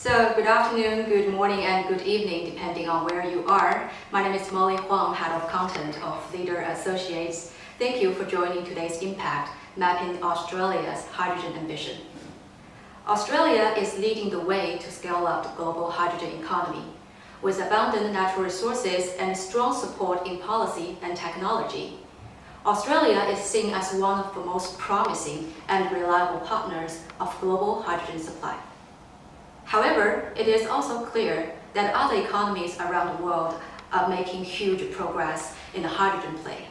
So good afternoon, good morning, and good evening, depending on where you are. My name is Molly Huang, Head of Content of Leader Associates. Thank you for joining today's Impact, Mapping Australia's Hydrogen Ambition. Australia is leading the way to scale up the global hydrogen economy. With abundant natural resources and strong support in policy and technology, Australia is seen as one of the most promising and reliable partners of global hydrogen supply. However, it is also clear that other economies around the world are making huge progress in the hydrogen play.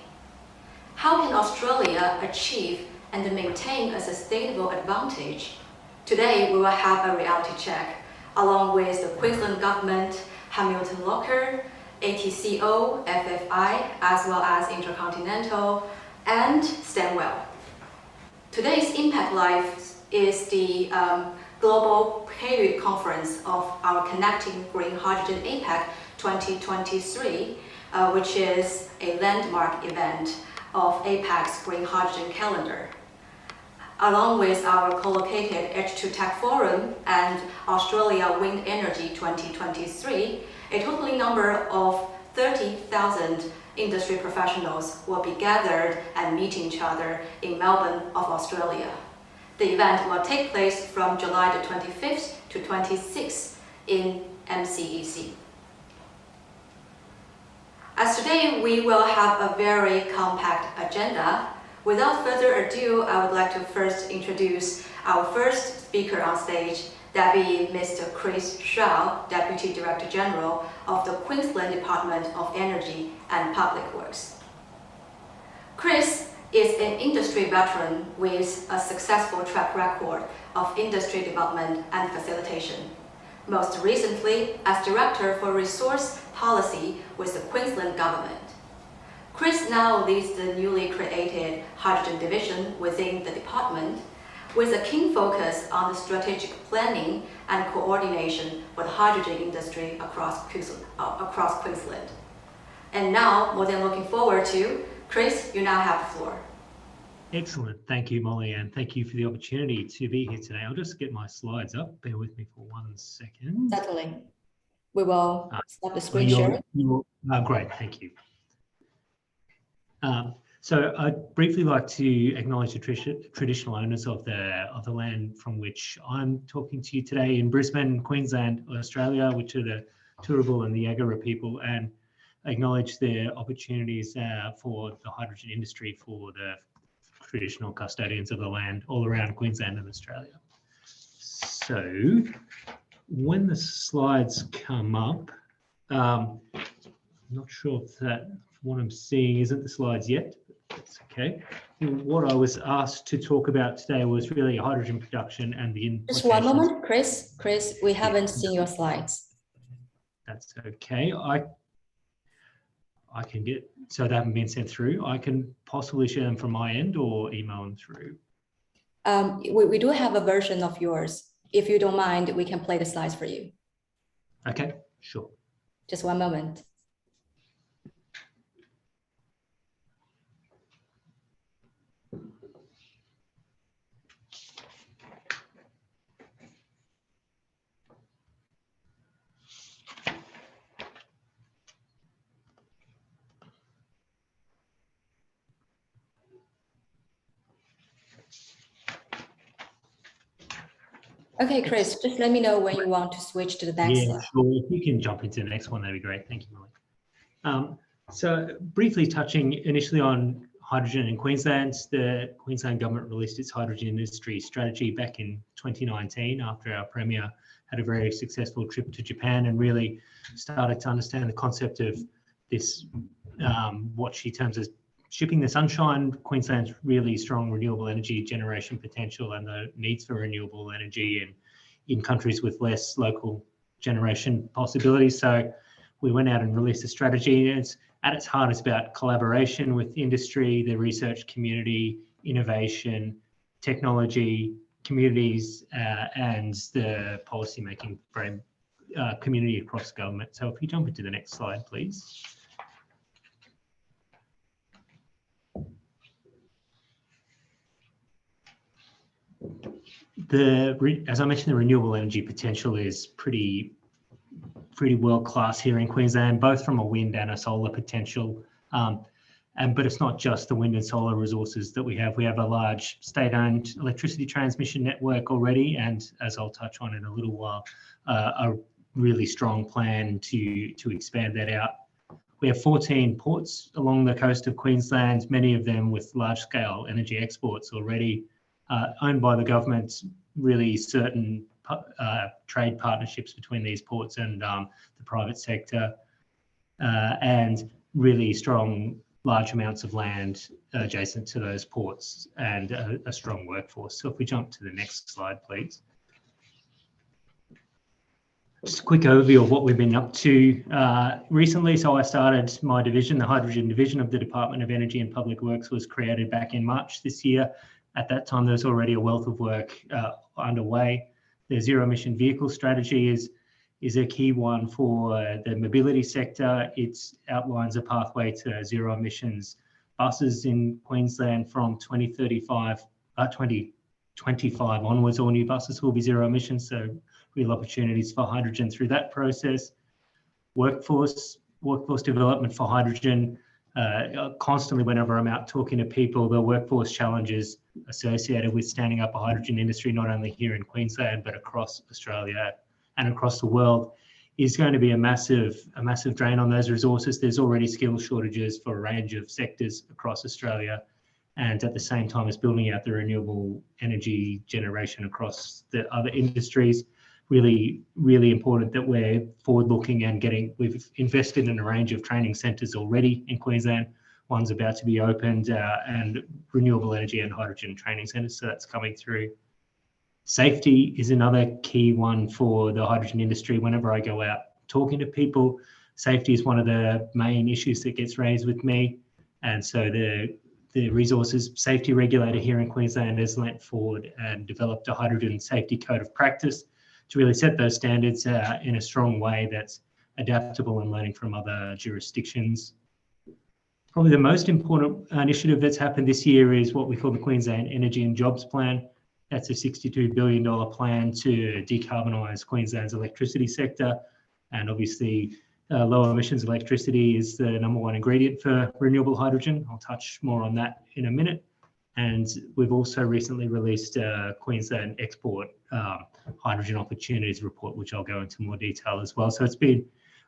How can Australia achieve and maintain a sustainable advantage? Today, we will have a reality check along with the Queensland Government, Hamilton Locker, ATCO, FFI, as well as Intercontinental, and Stanwell. Today's Impact Live is the Global Prelude Conference of our Connecting Green Hydrogen APEC 2023, which is a landmark event of APEC's Green Hydrogen Calendar. Along with our co-located H2 Tech Forum and Australia Wind Energy 2023, a total number of 30,000 industry professionals will be gathered and meeting each other in Melbourne of Australia. The event will take place from July the 25th to 26th in MCEC. As today we will have a very compact agenda, without further ado, I would like to first introduce our first speaker on stage, that be Mr. Chris Shaw, Deputy Director General of the Queensland Department of Energy and Public Works. Chris is an industry veteran with a successful track record of industry development and facilitation, most recently as Director for Resource Policy with the Queensland Government. Chris now leads the newly created Hydrogen Division within the department, with a keen focus on the strategic planning and coordination for the hydrogen industry across Queensland. And now, more than looking forward to, Chris, you now have the floor. Excellent. Thank you, Molly, and thank you for the opportunity to be here today. I'll just get my slides up. Bear with me for 1 second. Certainly. We will stop the screen sharing. Great, thank you. So I'd briefly like to acknowledge the traditional owners of the land from which I'm talking to you today in Brisbane, Queensland, Australia, which are the Turrbal and the Yagara people, and acknowledge their opportunities for the hydrogen industry for the traditional custodians of the land all around Queensland and Australia. So when the slides come up, I'm not sure if that what I'm seeing isn't the slides yet. That's okay. What I was asked to talk about today was really hydrogen production and the implications. Just one moment, Chris. Chris, we haven't seen your slides. That's okay. I can get, so they haven't been sent through. I can possibly share them from my end or email them through. We do have a version of yours. If you don't mind, we can play the slides for you. Okay, sure. Just one moment. Okay, Chris, just let me know when you want to switch to the next slide. Sure. If you can jump into the next one, that'd be great. Thank you, Molly. So briefly touching initially on hydrogen in Queensland, the Queensland government released its hydrogen industry strategy back in 2019 after our Premier had a very successful trip to Japan and really started to understand the concept of this, what she terms as shipping the sunshine, Queensland's really strong renewable energy generation potential and the needs for renewable energy in countries with less local generation possibilities. So we went out and released a strategy. It's at its heart, it's about collaboration with industry, the research community, innovation, technology, communities, and the policymaking frame community across government. So if you jump into the next slide, please. as I mentioned, the renewable energy potential is pretty world class here in Queensland, both from a wind and a solar potential. But it's not just the wind and solar resources that we have. We have a large state-owned electricity transmission network already, and as I'll touch on in a little while, a really strong plan to expand that out. We have 14 ports along the coast of Queensland, many of them with large-scale energy exports already, owned by the government, really certain trade partnerships between these ports and the private sector, and really strong large amounts of land adjacent to those ports and a strong workforce. So if we jump to the next slide, please. Just a quick overview of what we've been up to recently. So I started my division, the hydrogen division of the Department of Energy and Public Works was created back in March this year. At that time, there was already a wealth of work underway. The zero emission vehicle strategy is a key one for the mobility sector. It outlines a pathway to zero emissions buses in Queensland from 2025 onwards. All new buses will be zero emissions, so real opportunities for hydrogen through that process. Workforce development for hydrogen. Constantly, whenever I'm out talking to people, the workforce challenges associated with standing up a hydrogen industry, not only here in Queensland, but across Australia and across the world, is going to be a massive drain on those resources. There's already skill shortages for a range of sectors across Australia, and at the same time as building out the renewable energy generation across the other industries. Really, really important that we're forward-looking and we've invested in a range of training centres already in Queensland. One's about to be opened, and renewable energy and hydrogen training centres, so that's coming through. Safety is another key one for the hydrogen industry. Whenever I go out talking to people, safety is one of the main issues that gets raised with me. And so the resources safety regulator here in Queensland has leant forward and developed a hydrogen safety code of practice to really set those standards in a strong way that's adaptable and learning from other jurisdictions. Probably the most important initiative that's happened this year is what we call the Queensland Energy and Jobs Plan. That's a $62 billion plan to decarbonise Queensland's electricity sector. And obviously, low emissions electricity is the #1 ingredient for renewable hydrogen. I'll touch more on that in a minute. And we've also recently released a Queensland Export Hydrogen Opportunities Report, which I'll go into more detail as well. So it's been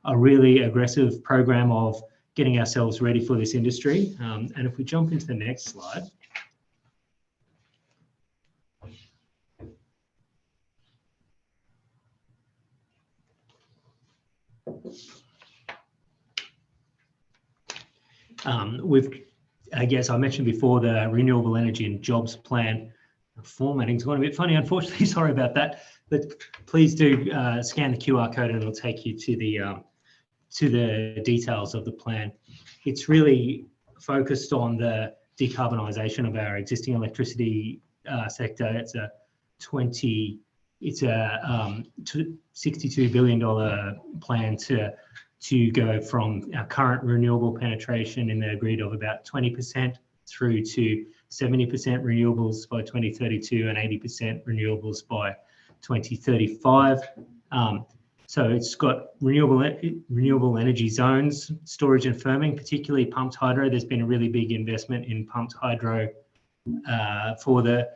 a really aggressive program of getting ourselves ready for this industry. And if we jump into the next slide. I guess I mentioned before the Renewable Energy and Jobs Plan. Formatting's gone a bit funny, unfortunately, sorry about that. But please do scan the QR code and it'll take you to the details of the plan. It's really focused on the decarbonisation of our existing electricity sector. It's a $62 billion plan to go from our current renewable penetration in the grid of about 20% through to 70% renewables by 2032 and 80% renewables by 2035. So it's got renewable energy zones, storage and firming, particularly pumped hydro. There's been a really big investment in pumped hydro for the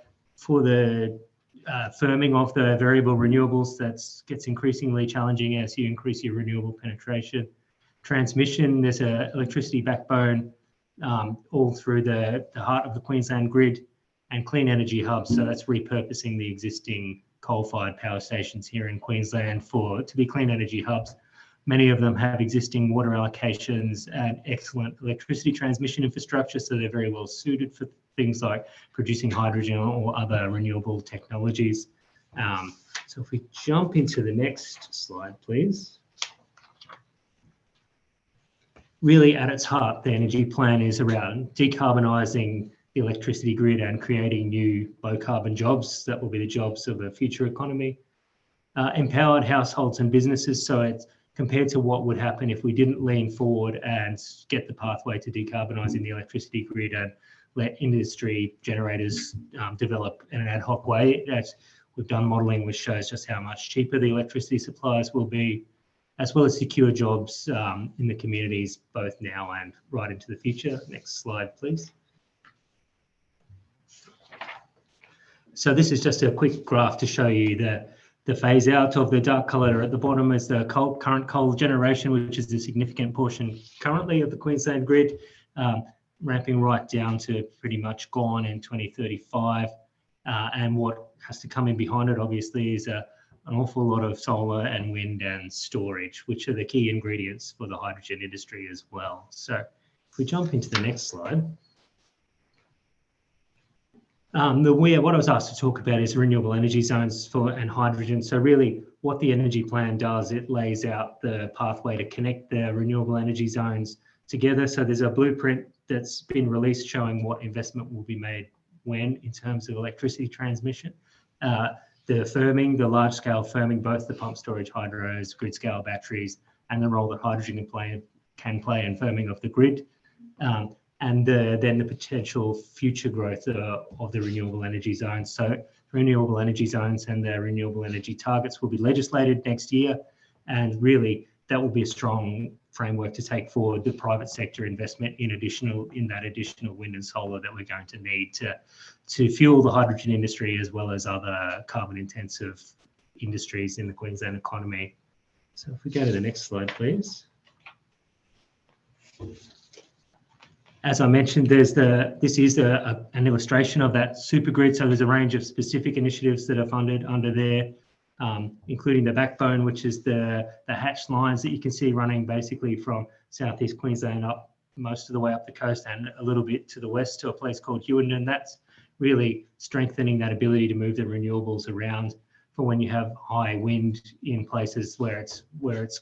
firming of the variable renewables. That gets increasingly challenging as you increase your renewable penetration. Transmission, there's an electricity backbone all through the heart of the Queensland grid, and clean energy hubs. So that's repurposing the existing coal-fired power stations here in Queensland to be clean energy hubs. Many of them have existing water allocations and excellent electricity transmission infrastructure, so they're very well suited for things like producing hydrogen or other renewable technologies. So if we jump into the next slide, please. Really at its heart, the energy plan is around decarbonising the electricity grid and creating new low carbon jobs that will be the jobs of the future economy. Empowered households and businesses, so it's compared to what would happen if we didn't lean forward and get the pathway to decarbonising the electricity grid and let industry generators develop in an ad hoc way. we've done modelling which shows just how much cheaper the electricity supplies will be, as well as secure jobs in the communities, both now and right into the future. Next slide, please. So this is just a quick graph to show you the phase out of the dark colour at the bottom is the current coal generation, which is a significant portion currently of the Queensland grid, ramping right down to pretty much gone in 2035. And what has to come in behind it, obviously, is an awful lot of solar and wind and storage, which are the key ingredients for the hydrogen industry as well. So if we jump into the next slide. What I was asked to talk about is renewable energy zones and hydrogen. So really what the energy plan does, it lays out the pathway to connect the renewable energy zones together. So there's a blueprint that's been released showing what investment will be made when in terms of electricity transmission. The firming, the large scale firming, both the pump storage hydros, grid scale batteries, and the role that hydrogen can play in firming of the grid. And then the potential future growth of the renewable energy zones. So renewable energy zones and the renewable energy targets will be legislated next year. And really that will be a strong framework to take forward the private sector investment in that additional wind and solar that we're going to need to fuel the hydrogen industry as well as other carbon intensive industries in the Queensland economy. So if we go to the next slide, please. As I mentioned, this is an illustration of that super grid. So there's a range of specific initiatives that are funded under there, including the backbone, which is the hatched lines that you can see running basically from southeast Queensland up most of the way up the coast and a little bit to the west to a place called Hewenden. That's really strengthening that ability to move the renewables around for when you have high wind in places where it's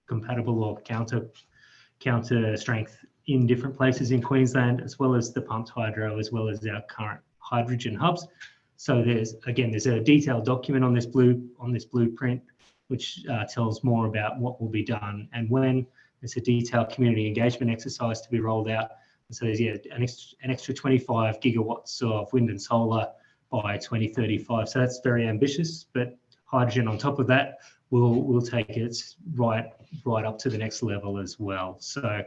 compatible or counter strength in different places in Queensland, as well as the pumped hydro, as well as our current hydrogen hubs. So there's a detailed document on this blueprint, which tells more about what will be done and when. There's a detailed community engagement exercise to be rolled out. So there's an extra 25 gigawatts of wind and solar by 2035. So that's very ambitious, but hydrogen on top of that will take it right up to the next level as well. So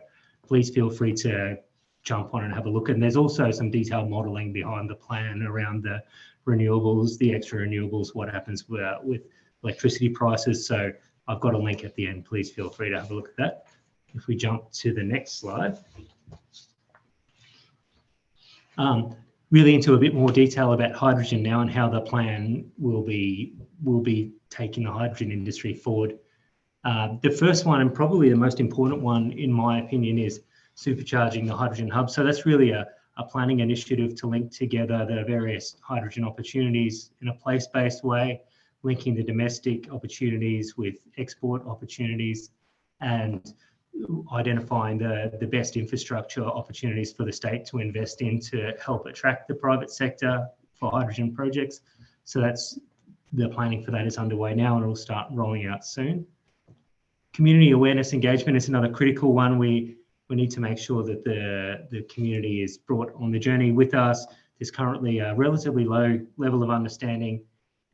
please feel free to jump on and have a look. And there's also some detailed modelling behind the plan around the renewables, the extra renewables, what happens with electricity prices. So I've got a link at the end. Please feel free to have a look at that. If we jump to the next slide. Really into a bit more detail about hydrogen now and how the plan will be taking the hydrogen industry forward. The first one, and probably the most important one in my opinion, is supercharging the hydrogen hub. So that's really a planning initiative to link together the various hydrogen opportunities in a place-based way, linking the domestic opportunities with export opportunities and identifying the best infrastructure opportunities for the state to invest in to help attract the private sector for hydrogen projects. So the planning for that is underway now and it'll start rolling out soon. Community awareness engagement is another critical one. We need to make sure that the community is brought on the journey with us. There's currently a relatively low level of understanding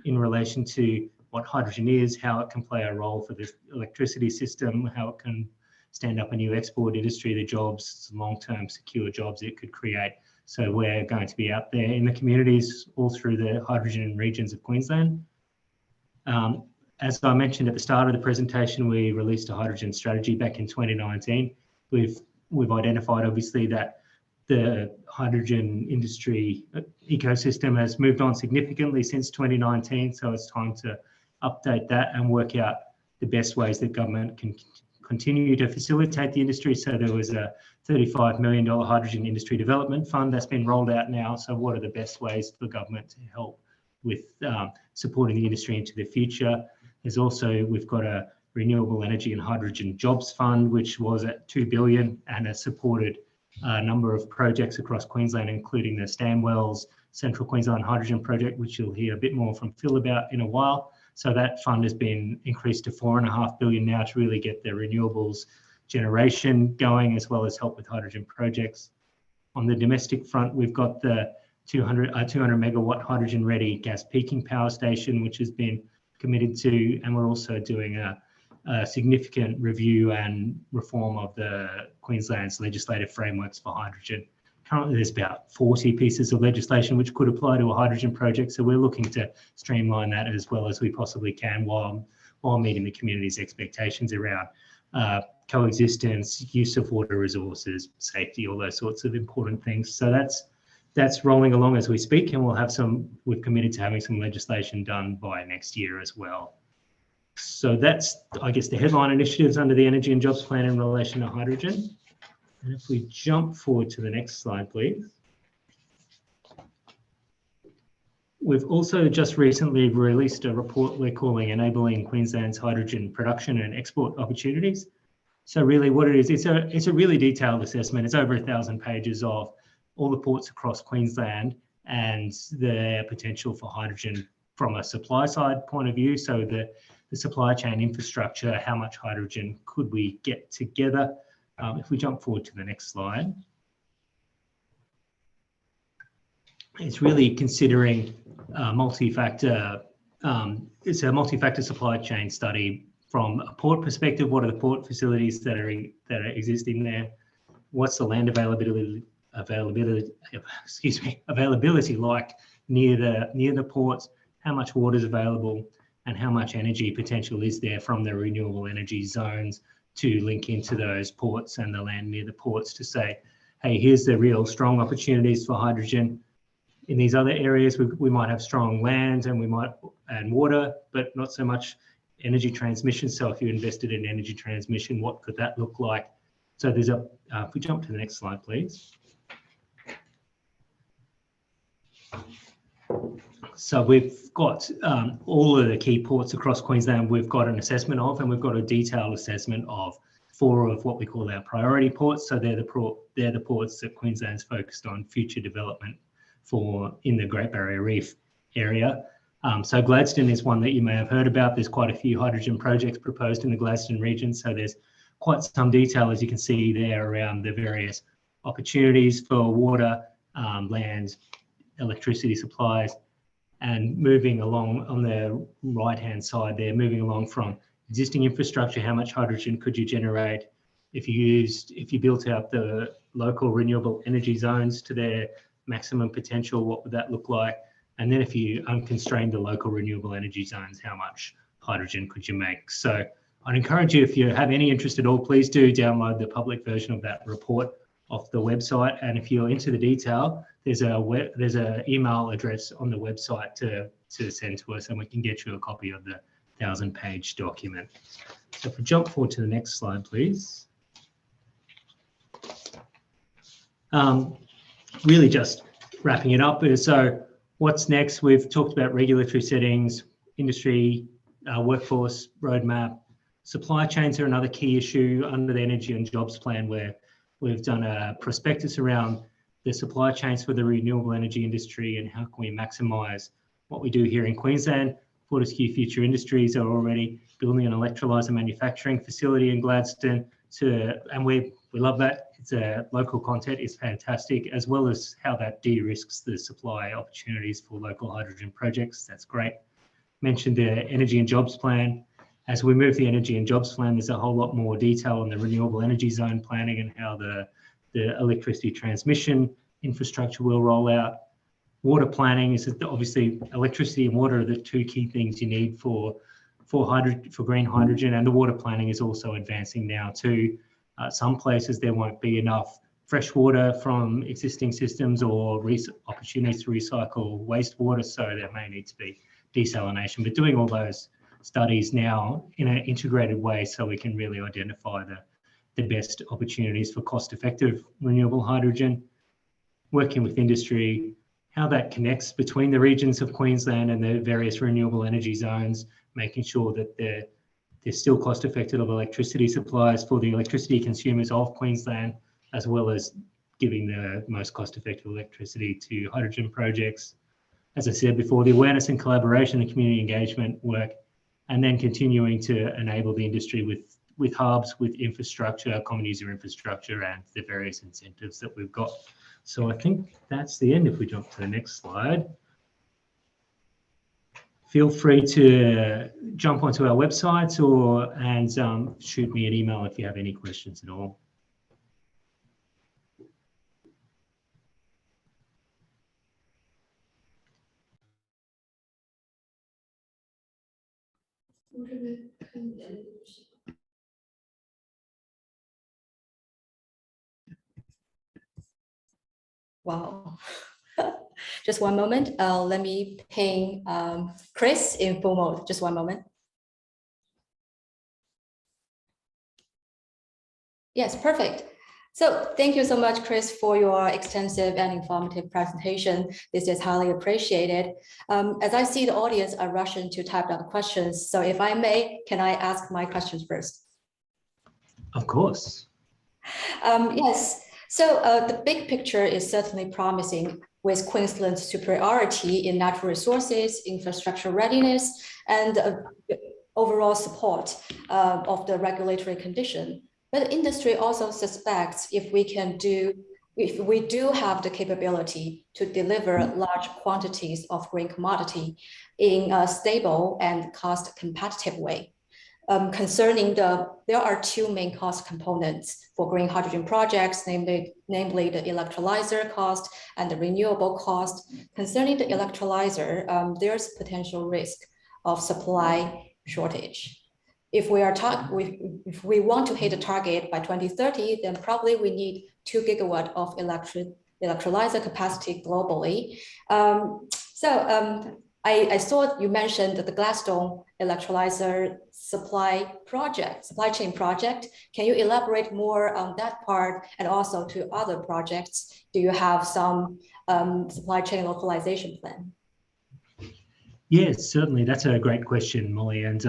in relation to what hydrogen is, how it can play a role for the electricity system, how it can stand up a new export industry, the jobs, long-term secure jobs it could create. So we're going to be out there in the communities all through the hydrogen regions of Queensland. As I mentioned at the start of the presentation, we released a hydrogen strategy back in 2019. We've identified obviously that the hydrogen industry ecosystem has moved on significantly since 2019. So it's time to update that and work out the best ways that government can continue to facilitate the industry. So there was a $35 million hydrogen industry development fund that's been rolled out now. So what are the best ways for government to help with supporting the industry into the future? We've got a renewable energy and hydrogen jobs fund, which was at $2 billion and has supported a number of projects across Queensland, including the Stanwell's Central Queensland Hydrogen Project, which you'll hear a bit more from Phil about in a while. So that fund has been increased to $4.5 billion now to really get the renewables generation going, as well as help with hydrogen projects. On the domestic front, we've got the 200 megawatt hydrogen ready gas peaking power station, which has been committed to, and we're also doing a significant review and reform of the Queensland's legislative frameworks for hydrogen. Currently, there's about 40 pieces of legislation which could apply to a hydrogen project, so we're looking to streamline that as well as we possibly can while meeting the community's expectations around coexistence, use of water resources, safety, all those sorts of important things. So that's rolling along as we speak, and we've committed to having some legislation done by next year as well. So that's, I guess, the headline initiatives under the Energy and Jobs Plan in relation to hydrogen. And if we jump forward to the next slide, please. We've also just recently released a report we're calling Enabling Queensland's Hydrogen Production and Export Opportunities. So really what it is, it's a really detailed assessment. It's over 1,000 pages of all the ports across Queensland and their potential for hydrogen from a supply side point of view. So the supply chain infrastructure, how much hydrogen could we get together? If we jump forward to the next slide. It's really considering multi-factor, it's a multi-factor supply chain study from a port perspective. What are the port facilities that are existing there? What's the land availability like near the ports? How much water is available, and how much energy potential is there from the renewable energy zones to link into those ports and the land near the ports to say, hey, here's the real strong opportunities for hydrogen. In these other areas, we might have strong land and water, but not so much energy transmission. So if you invested in energy transmission, what could that look like? So there's if we jump to the next slide, please. So we've got all of the key ports across Queensland we've got an assessment of, and we've got a detailed assessment of 4 of what we call our priority ports. So they're the ports that Queensland's focused on future development for in the Great Barrier Reef area. So Gladstone is one that you may have heard about. There's quite a few hydrogen projects proposed in the Gladstone region. So there's quite some detail, as you can see there, around the various opportunities for water, land, electricity supplies. And moving along on the right-hand side there, moving along from existing infrastructure, how much hydrogen could you generate? If you built out the local renewable energy zones to their maximum potential, what would that look like? And then if you unconstrained the local renewable energy zones, how much hydrogen could you make? So I'd encourage you, if you have any interest at all, please do download the public version of that report off the website. And if you're into the detail, there's an email address on the website to send to us, and we can get you a copy of the 1,000-page document. So if we jump forward to the next slide, please. Really just wrapping it up. So what's next? We've talked about regulatory settings, industry, workforce roadmap. Supply chains are another key issue under the Energy and Jobs Plan, where we've done a prospectus around the supply chains for the renewable energy industry and how can we maximise what we do here in Queensland. Fortescue Future Industries are already building an electrolyser manufacturing facility in Gladstone, and we love that. It's a local content is fantastic, as well as how that de-risks the supply opportunities for local hydrogen projects. That's great. Mentioned the Energy and Jobs Plan. As we move the Energy and Jobs Plan, there's a whole lot more detail on the renewable energy zone planning and how the electricity transmission infrastructure will roll out. Water planning is obviously electricity and water are the 2 key things you need for green hydrogen, and the water planning is also advancing now too. Some places there won't be enough fresh water from existing systems or opportunities to recycle wastewater, so there may need to be desalination. But doing all those studies now in an integrated way so we can really identify the best opportunities for cost-effective renewable hydrogen, working with industry, how that connects between the regions of Queensland and the various renewable energy zones, making sure that there's still cost-effective electricity supplies for the electricity consumers of Queensland, as well as giving the most cost-effective electricity to hydrogen projects. As I said before, the awareness and collaboration and community engagement work, and then continuing to enable the industry with hubs, with infrastructure, common user infrastructure, and the various incentives that we've got So I think that's the end if we jump to the next slide. Feel free to jump onto our website and shoot me an email if you have any questions at all. Wow. Just one moment. Let me ping Chris in full mode. Just one moment. Yes, perfect. So thank you so much, Chris, for your extensive and informative presentation. This is highly appreciated. As I see the audience are rushing to type down questions. So if I may, can I ask my questions first? Of course. Yes. So the big picture is certainly promising with Queensland's superiority in natural resources, infrastructure readiness, and overall support of the regulatory condition. But the industry also suspects if we do have the capability to deliver large quantities of green commodity in a stable and cost competitive way. There are two main cost components for green hydrogen projects, namely the electrolyzer cost and the renewable cost. Concerning the electrolyzer, there's potential risk of supply shortage. If we want to hit a target by 2030, then probably we need 2 gigawatts of electrolyzer capacity globally. I saw you mentioned the Gladstone electrolyzer supply chain project. Can you elaborate more on that part and also to other projects? Do you have some supply chain localization plan? Yes, certainly. That's a great question, Molly. And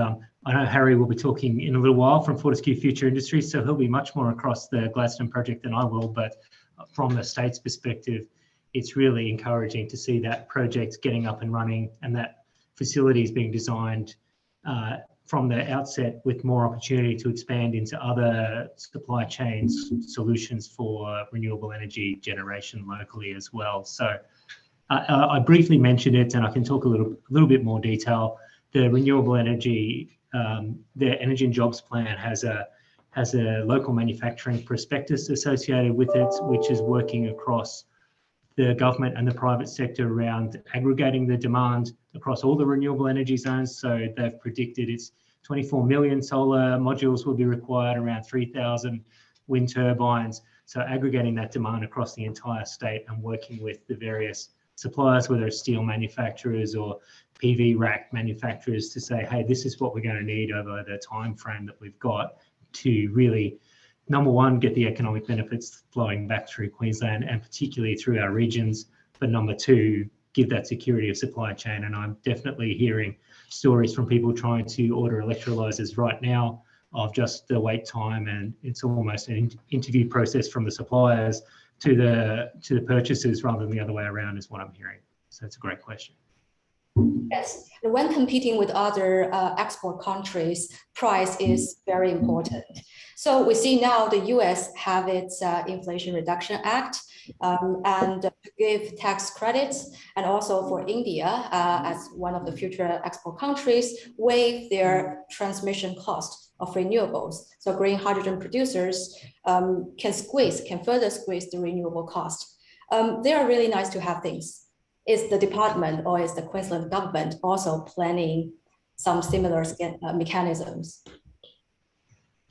I know Harry will be talking in a little while from Fortescue Future Industries, so he'll be much more across the Gladstone project than I will. But from the state's perspective, it's really encouraging to see that project getting up and running and that facilities being designed from the outset with more opportunity to expand into other supply chains solutions for renewable energy generation locally as well. So I briefly mentioned it, and I can talk a little bit more detail. The renewable energy, the Energy and Jobs Plan has a local manufacturing prospectus associated with it, which is working across the government and the private sector around aggregating the demand across all the renewable energy zones. So they've predicted it's 24 million solar modules will be required, around 3,000 wind turbines. So aggregating that demand across the entire state and working with the various suppliers, whether it's steel manufacturers or PV rack manufacturers, to say, hey, this is what we're going to need over the time frame that we've got to really, number one, get the economic benefits flowing back through Queensland and particularly through our regions, but number two, give that security of supply chain. And I'm definitely hearing stories from people trying to order electrolyzers right now of just the wait time, and it's almost an interview process from the suppliers to the purchasers rather than the other way around, is what I'm hearing. So it's a great question. Yes, when competing with other export countries, price is very important. So we see now the US have its Inflation Reduction Act and to give tax credits, and also for India as one of the future export countries, waive their transmission cost of renewables. So green hydrogen producers can further squeeze the renewable cost. They are really nice to have things. Is the department or is the Queensland government also planning some similar mechanisms?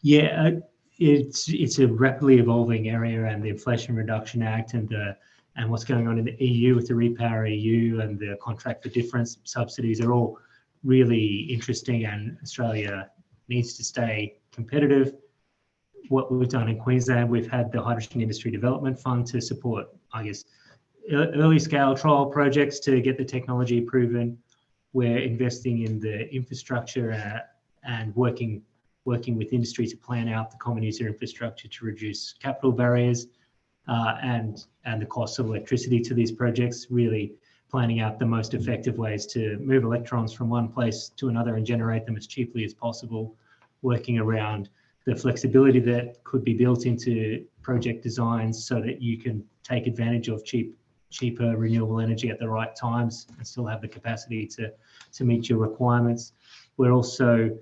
Yeah, it's a rapidly evolving area, and the Inflation Reduction Act and what's going on in the EU with the Repower EU and the Contract for Difference subsidies are all really interesting, and Australia needs to stay competitive. What we've done in Queensland, we've had the Hydrogen Industry Development Fund to support, I guess, early scale trial projects to get the technology proven. We're investing in the infrastructure and working with industry to plan out the common user infrastructure to reduce capital barriers and the cost of electricity to these projects, really planning out the most effective ways to move electrons from one place to another and generate them as cheaply as possible, working around the flexibility that could be built into project designs so that you can take advantage of cheaper renewable energy at the right times and still have the capacity to meet your requirements. We're also,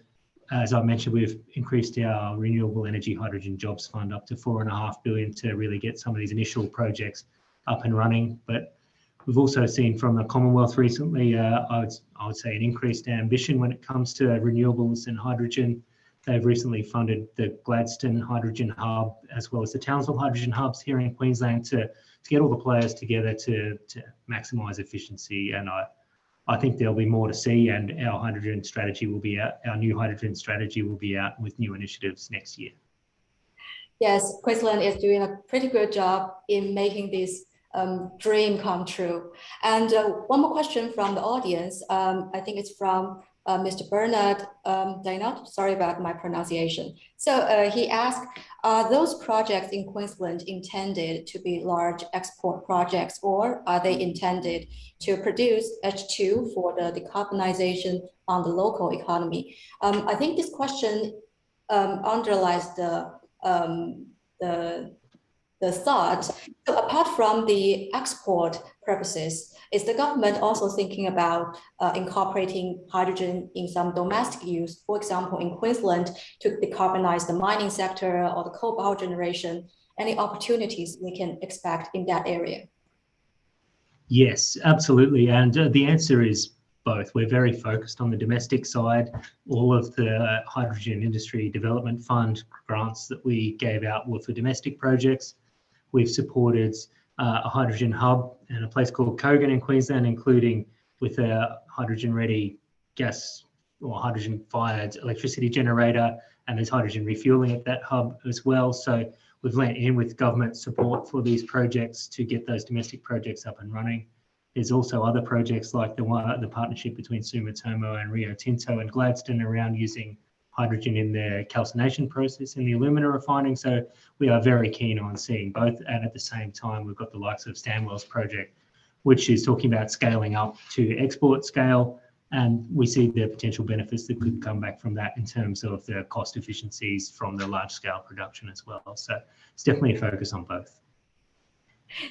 as I mentioned, we've increased our renewable energy hydrogen jobs fund up to $4.5 billion to really get some of these initial projects up and running. But we've also seen from the Commonwealth recently, I would say an increased ambition when it comes to renewables and hydrogen. They've recently funded the Gladstone Hydrogen Hub as well as the Townsville Hydrogen Hubs here in Queensland to get all the players together to maximise efficiency. And I think there'll be more to see, and our hydrogen strategy will be out, our new hydrogen strategy will be out with new initiatives next year. Yes, Queensland is doing a pretty good job in making this dream come true. And one more question from the audience. I think it's from Mr. Bernard Dynot. Sorry about my pronunciation. So he asked, are those projects in Queensland intended to be large export projects, or are they intended to produce H2 for the decarbonization on the local economy? I think this question underlies the thought. So apart from the export purposes, is the government also thinking about incorporating hydrogen in some domestic use, for example, in Queensland, to decarbonize the mining sector or the coal power generation? Any opportunities we can expect in that area? Yes, absolutely. And the answer is both. We're very focused on the domestic side. All of the Hydrogen Industry Development Fund grants that we gave out were for domestic projects. We've supported a hydrogen hub in a place called Kogan in Queensland, including with a hydrogen-ready gas or hydrogen-fired electricity generator, and there's hydrogen refueling at that hub as well. So we've lent in with government support for these projects to get those domestic projects up and running. There's also other projects like the partnership between Sumitomo and Rio Tinto and Gladstone around using hydrogen in their calcination process in the alumina refining. So we are very keen on seeing both. And at the same time, we've got the likes of Stanwell's project, which is talking about scaling up to export scale. And we see the potential benefits that could come back from that in terms of the cost efficiencies from the large scale production as well. So it's definitely a focus on both.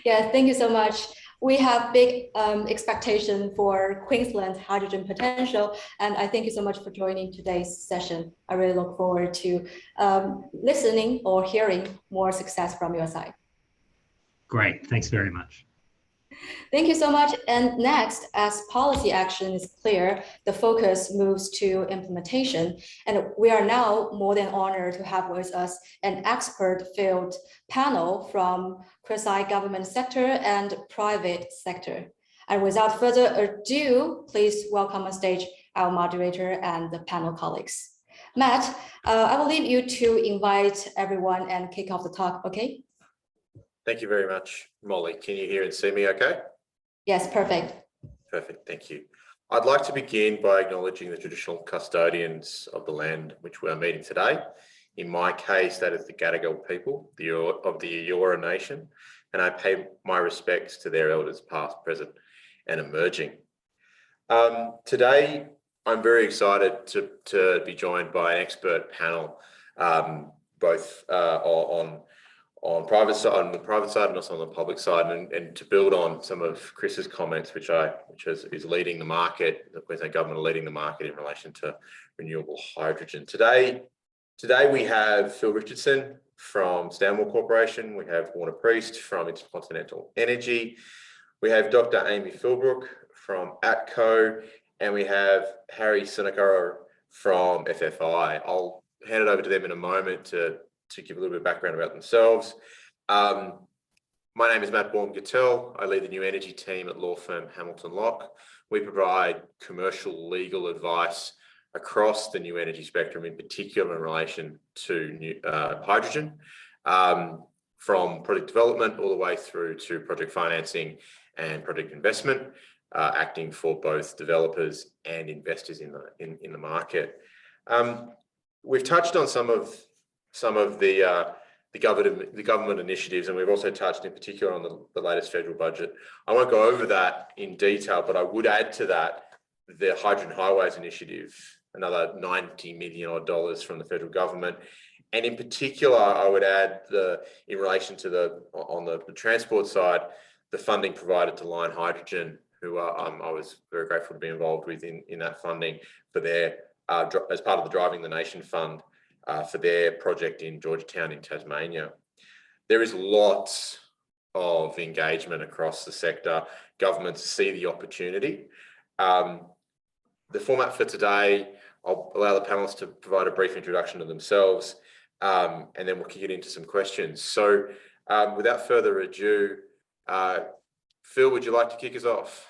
Yeah, thank you so much. We have big expectation for Queensland's hydrogen potential, and I thank you so much for joining today's session. I really look forward to listening or hearing more success from your side. Great, thanks very much. Thank you so much. And next, as policy action is clear, the focus moves to implementation. And we are now more than honored to have with us an expert field panel from quasi-government sector and private sector. And without further ado, please welcome on stage our moderator and the panel colleagues. Matt, I will leave you to invite everyone and kick off the talk, okay? Thank you very much, Molly. Can you hear and see me okay? Yes, perfect. Perfect, thank you. I'd like to begin by acknowledging the traditional custodians of the land which we are meeting today. In my case, that is the Gadigal people of the Eora Nation, and I pay my respects to their elders past, present and emerging. Today, I'm very excited to be joined by an expert panel, both on the private side and also on the public side, and to build on some of Chris's comments, which is leading the market, the Queensland government are leading the market in relation to renewable hydrogen. Today we have Phil Richardson from Stanwell Corporation, we have Warner Priest from Intercontinental Energy, we have Dr. Amy Philbrook from ATCO, and we have Harry Sunakara from FFI. I'll hand it over to them in a moment to give a little bit of background about themselves. My name is Matt Baum-Gattel. I lead the new energy team at law firm Hamilton Locke. We provide commercial legal advice across the new energy spectrum, in particular in relation to hydrogen, from project development all the way through to project financing and project investment, acting for both developers and investors in the market. We've touched on some of the government initiatives, and we've also touched in particular on the latest federal budget. I won't go over that in detail, but I would add to that the Hydrogen Highways initiative, another $90 million from the federal government, And in particular, I would add in relation to on the transport side, the funding provided to Lion Hydrogen, who I was very grateful to be involved with in that funding for their, as part of the Driving the Nation Fund, for their project in Georgetown in Tasmania. There is lots of engagement across the sector. Governments see the opportunity. The format for today, I'll allow the panelists to provide a brief introduction to themselves, and then we'll kick it into some questions. So without further ado, Phil, would you like to kick us off?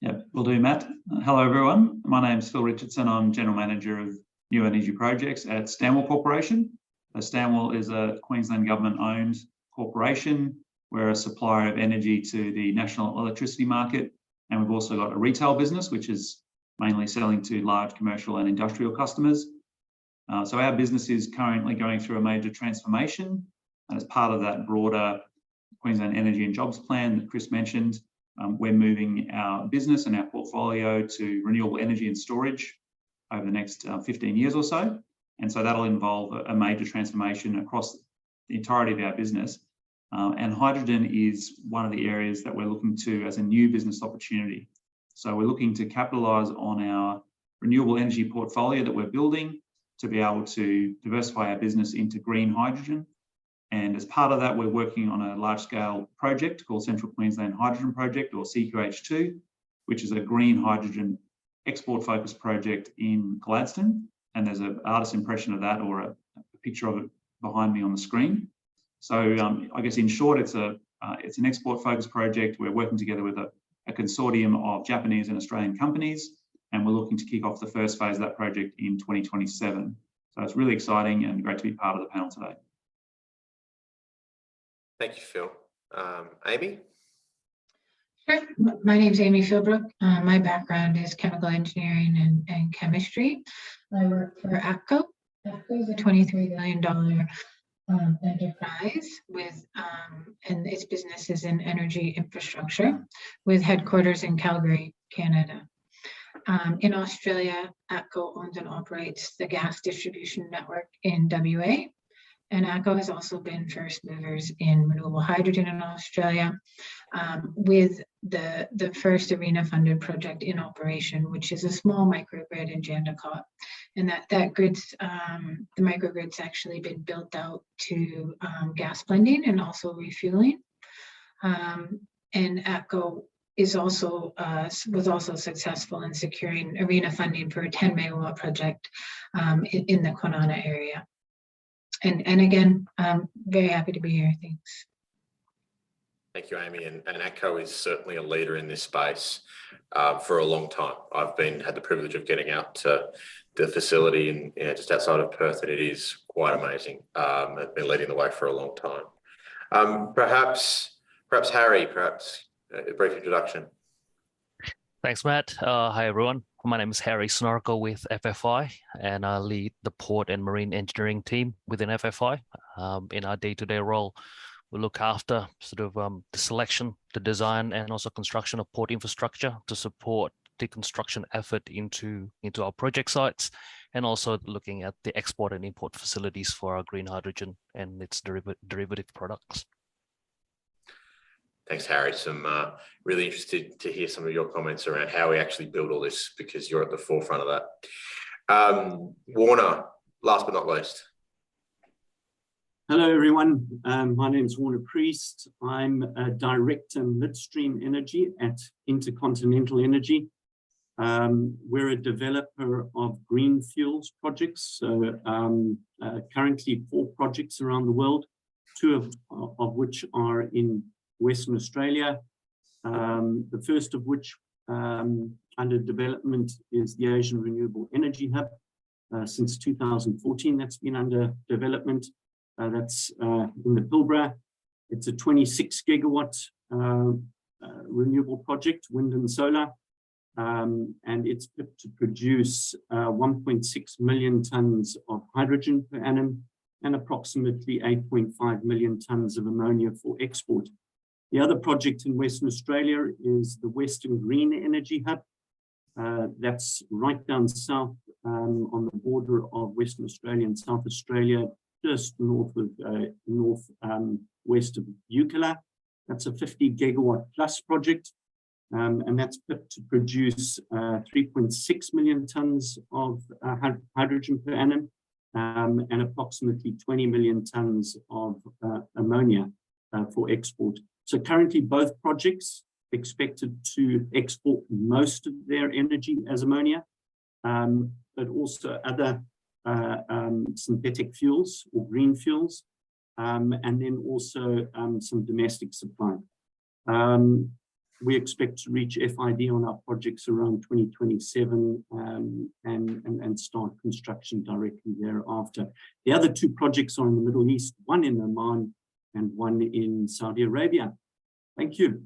Yeah, will do, Matt. Hello, everyone. My name is Phil Richardson. I'm General Manager of New Energy Projects at Stanwell Corporation. Stanwell is a Queensland government-owned corporation. We're a supplier of energy to the national electricity market, and we've also got a retail business, which is mainly selling to large commercial and industrial customers. So our business is currently going through a major transformation, and as part of that broader Queensland Energy and Jobs Plan that Chris mentioned, we're moving our business and our portfolio to renewable energy and storage over the next 15 years or so. And so that'll involve a major transformation across the entirety of our business. And hydrogen is one of the areas that we're looking to as a new business opportunity. So we're looking to capitalise on our renewable energy portfolio that we're building to be able to diversify our business into green hydrogen. And as part of that, we're working on a large-scale project called Central Queensland Hydrogen Project, or CQH2, which is a green hydrogen export-focused project in Gladstone. And there's an artist's impression of that, or a picture of it behind me on the screen. So I guess in short, it's an export-focused project. We're working together with a consortium of Japanese and Australian companies, and we're looking to kick off the first phase of that project in 2027. So it's really exciting and great to be part of the panel today. Thank you, Phil. Amy? Sure. My name is Amy Philbrook. My background is chemical engineering and chemistry. I work for APCO. APCO is a $23 billion enterprise with, and its business is in energy infrastructure with headquarters in Calgary, Canada. In Australia, APCO owns and operates the gas distribution network in WA. And APCO has also been first movers in renewable hydrogen in Australia, with the first ARENA funded project in operation, which is a small microgrid in Jandakot. And that grid's, the microgrid's actually been built out to gas blending and also refueling. And APCO was also successful in securing ARENA funding for a 10 megawatt project in the Kwinana area. And again, I'm very happy to be here. Thanks. Thank you, Amy. And APCO is certainly a leader in this space for a long time. I've had the privilege of getting out to the facility in just outside of Perth, and it is quite amazing. They've been leading the way for a long time. Perhaps Harry, a brief introduction. Thanks, Matt. Hi, everyone. My name is Harry Snarkle with FFI, and I lead the port and marine engineering team within FFI. In our day-to-day role, we look after the selection, the design, and also construction of port infrastructure to support the construction effort into our project sites, and also looking at the export and import facilities for our green hydrogen and its derivative products. Thanks, Harry. Really interested to hear some of your comments around how we actually build all this, because you're at the forefront of that. Warner, last but not least. Hello, everyone. My name is Warner Priest. I'm a Director Midstream Energy at Intercontinental Energy. We're a developer of green fuels projects. So currently 4 projects around the world, 2 of which are in Western Australia. The first of which under development is the Asian Renewable Energy Hub. Since 2014, that's been under development. That's in the Pilbara. It's a 26 gigawatt renewable project, wind and solar, and it's to produce 1.6 million tons of hydrogen per annum and approximately 8.5 million tons of ammonia for export. The other project in Western Australia is the Western Green Energy Hub. That's right down south on the border of Western Australia and South Australia, just north of west of Eucla. That's a 50 gigawatt plus project, and that's fit to produce 3.6 million tons of hydrogen per annum, and approximately 20 million tons of ammonia for export. So currently both projects expected to export most of their energy as ammonia, but also other synthetic fuels or green fuels, and then also some domestic supply. We expect to reach FID on our projects around 2027 and start construction directly thereafter. The other two projects are in the Middle East, one in Oman and one in Saudi Arabia. Thank you.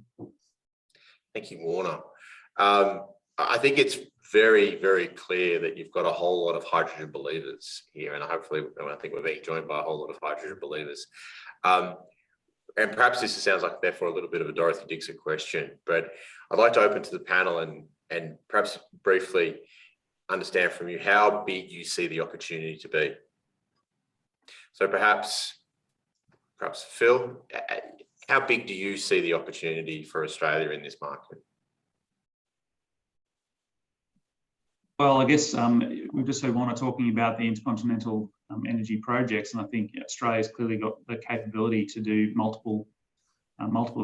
Thank you, Warner. I think it's very, very clear that you've got a whole lot of hydrogen believers here, and hopefully, I think we're being joined by a whole lot of hydrogen believers. And perhaps this sounds like therefore a little bit of a Dorothy Dixon question, but I'd like to open to the panel and perhaps briefly understand from you how big you see the opportunity to be. So perhaps Phil, how big do you see the opportunity for Australia in this market? Well, I guess we've just heard Warner talking about the intercontinental energy projects, and I think Australia's clearly got the capability to do multiple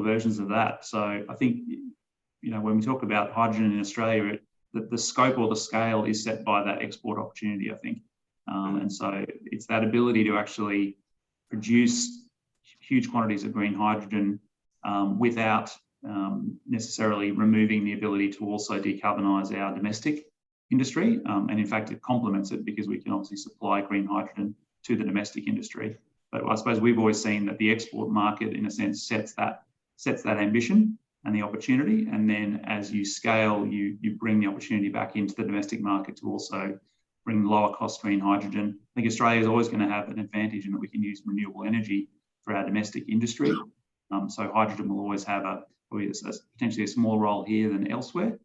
versions of that. So I think, you know, when we talk about hydrogen in Australia, the scope or the scale is set by that export opportunity, I think. And so it's that ability to actually produce huge quantities of green hydrogen without necessarily removing the ability to also decarbonise our domestic industry. And in fact, it complements it because we can obviously supply green hydrogen to the domestic industry. But I suppose we've always seen that the export market, in a sense, sets that ambition and the opportunity. And then as you scale, you bring the opportunity back into the domestic market to also bring lower cost green hydrogen. I think Australia is always going to have an advantage in that we can use renewable energy for our domestic industry. So hydrogen will always have potentially a smaller role here than elsewhere.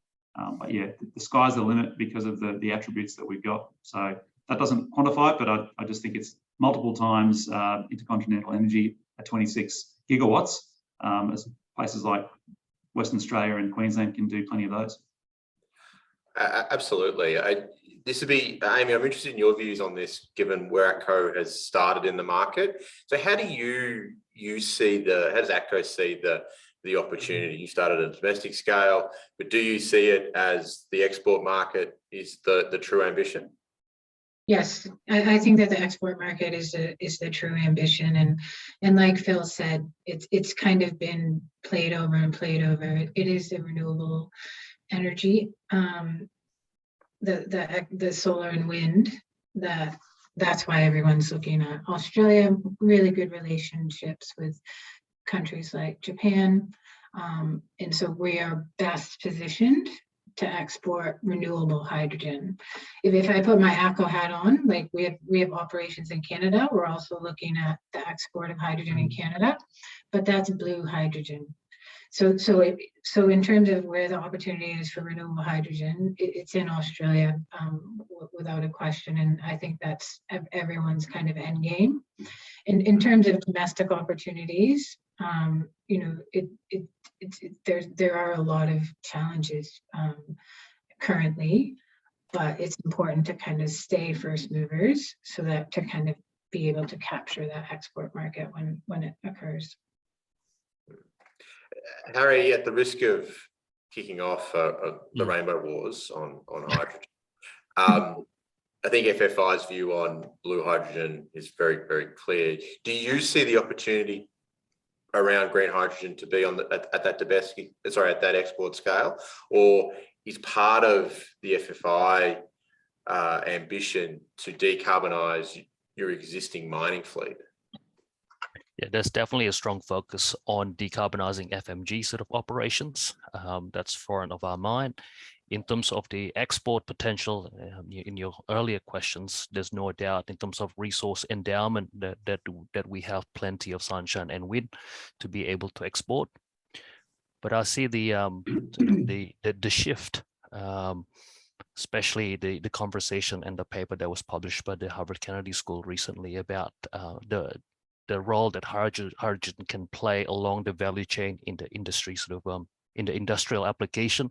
But yeah, the sky's the limit because of the attributes that we've got. So that doesn't quantify it, but I just think it's multiple times intercontinental energy at 26 gigawatts, as places like Western Australia and Queensland can do plenty of those. Absolutely. Amy, I'm interested in your views on this, given where ATCO has started in the market. So how do you see how does ATCO see the opportunity? You started at a domestic scale, but do you see it as the export market is the true ambition? Yes, I think that the export market is the true ambition, and like Phil said, it's kind of been played over and played over. It is the renewable energy, the solar and wind. That's why everyone's looking at Australia. Really good relationships with countries like Japan, and so we are best positioned to export renewable hydrogen. If I put my ATCO hat on, like we have operations in Canada, we're also looking at the export of hydrogen in Canada, but that's blue hydrogen. So in terms of where the opportunity is for renewable hydrogen, it's in Australia, without a question, and I think that's everyone's kind of end game. In terms of domestic opportunities, you know, there are a lot of challenges currently, but it's important to kind of stay first movers so that to kind of be able to capture that export market when it occurs. Harry, at the risk of kicking off the Rainbow Wars on hydrogen, I think FFI's view on blue hydrogen is very, very clear. Do you see the opportunity around green hydrogen to be at that export scale, or is part of the FFI ambition to decarbonise your existing mining fleet? Yeah, there's definitely a strong focus on decarbonising FMG sort of operations. That's front of our mind. In terms of the export potential, in your earlier questions, there's no doubt in terms of resource endowment that we have plenty of sunshine and wind to be able to export. But I see the shift especially the conversation and the paper that was published by the Harvard Kennedy School recently about the role that hydrogen can play along the value chain in the industry, in the industrial application.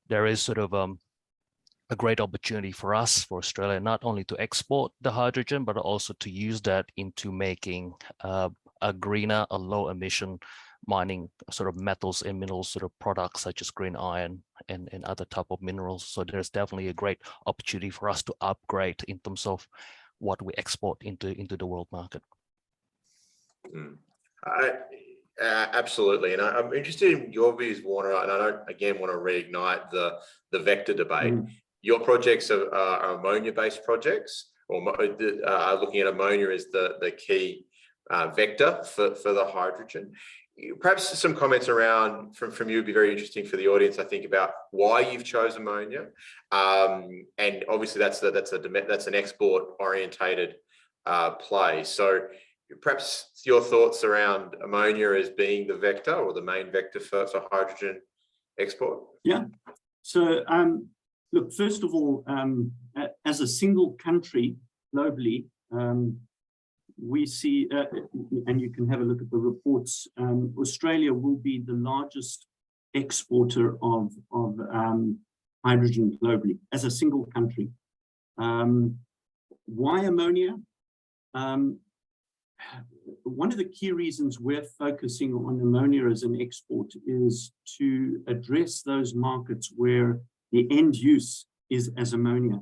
There is a great opportunity for us, for Australia, not only to export the hydrogen, but also to use that into making a greener, a low emission mining metals and minerals products such as green iron and other type of minerals. So there's definitely a great opportunity for us to upgrade in terms of what we export into the world market. Absolutely, and I'm interested in your views, Warner, and I don't again want to reignite the vector debate. Your projects are ammonia-based projects, or looking at ammonia as the key vector for the hydrogen. Perhaps some comments around from you would be very interesting for the audience, I think, about why you've chosen ammonia, and obviously that's an export orientated play. So perhaps your thoughts around ammonia as being the vector or the main vector for hydrogen export. Yeah. So look, first of all, as a single country globally, we see, and you can have a look at the reports, Australia will be the largest exporter of hydrogen globally as a single country. Why ammonia? One of the key reasons we're focusing on ammonia as an export is to address those markets where the end use is as ammonia.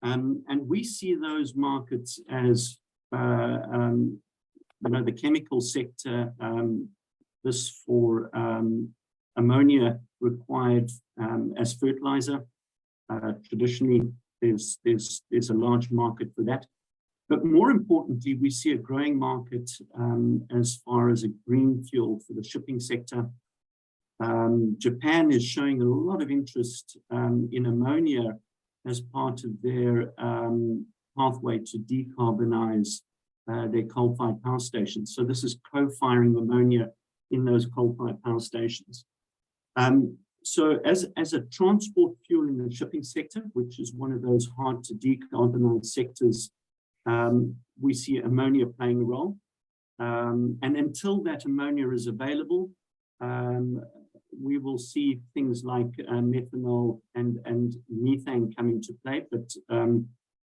And we see those markets as the chemical sector, this for ammonia required as fertilizer. Traditionally, there's a large market for that. But more importantly, we see a growing market as far as a green fuel for the shipping sector. Japan is showing a lot of interest in ammonia as part of their pathway to decarbonize their coal-fired power stations. So this is co-firing ammonia in those coal-fired power stations. So as a transport fuel in the shipping sector, which is one of those hard to decarbonize sectors, we see ammonia playing a role. And until that ammonia is available, we will see things like methanol and methane come into play, but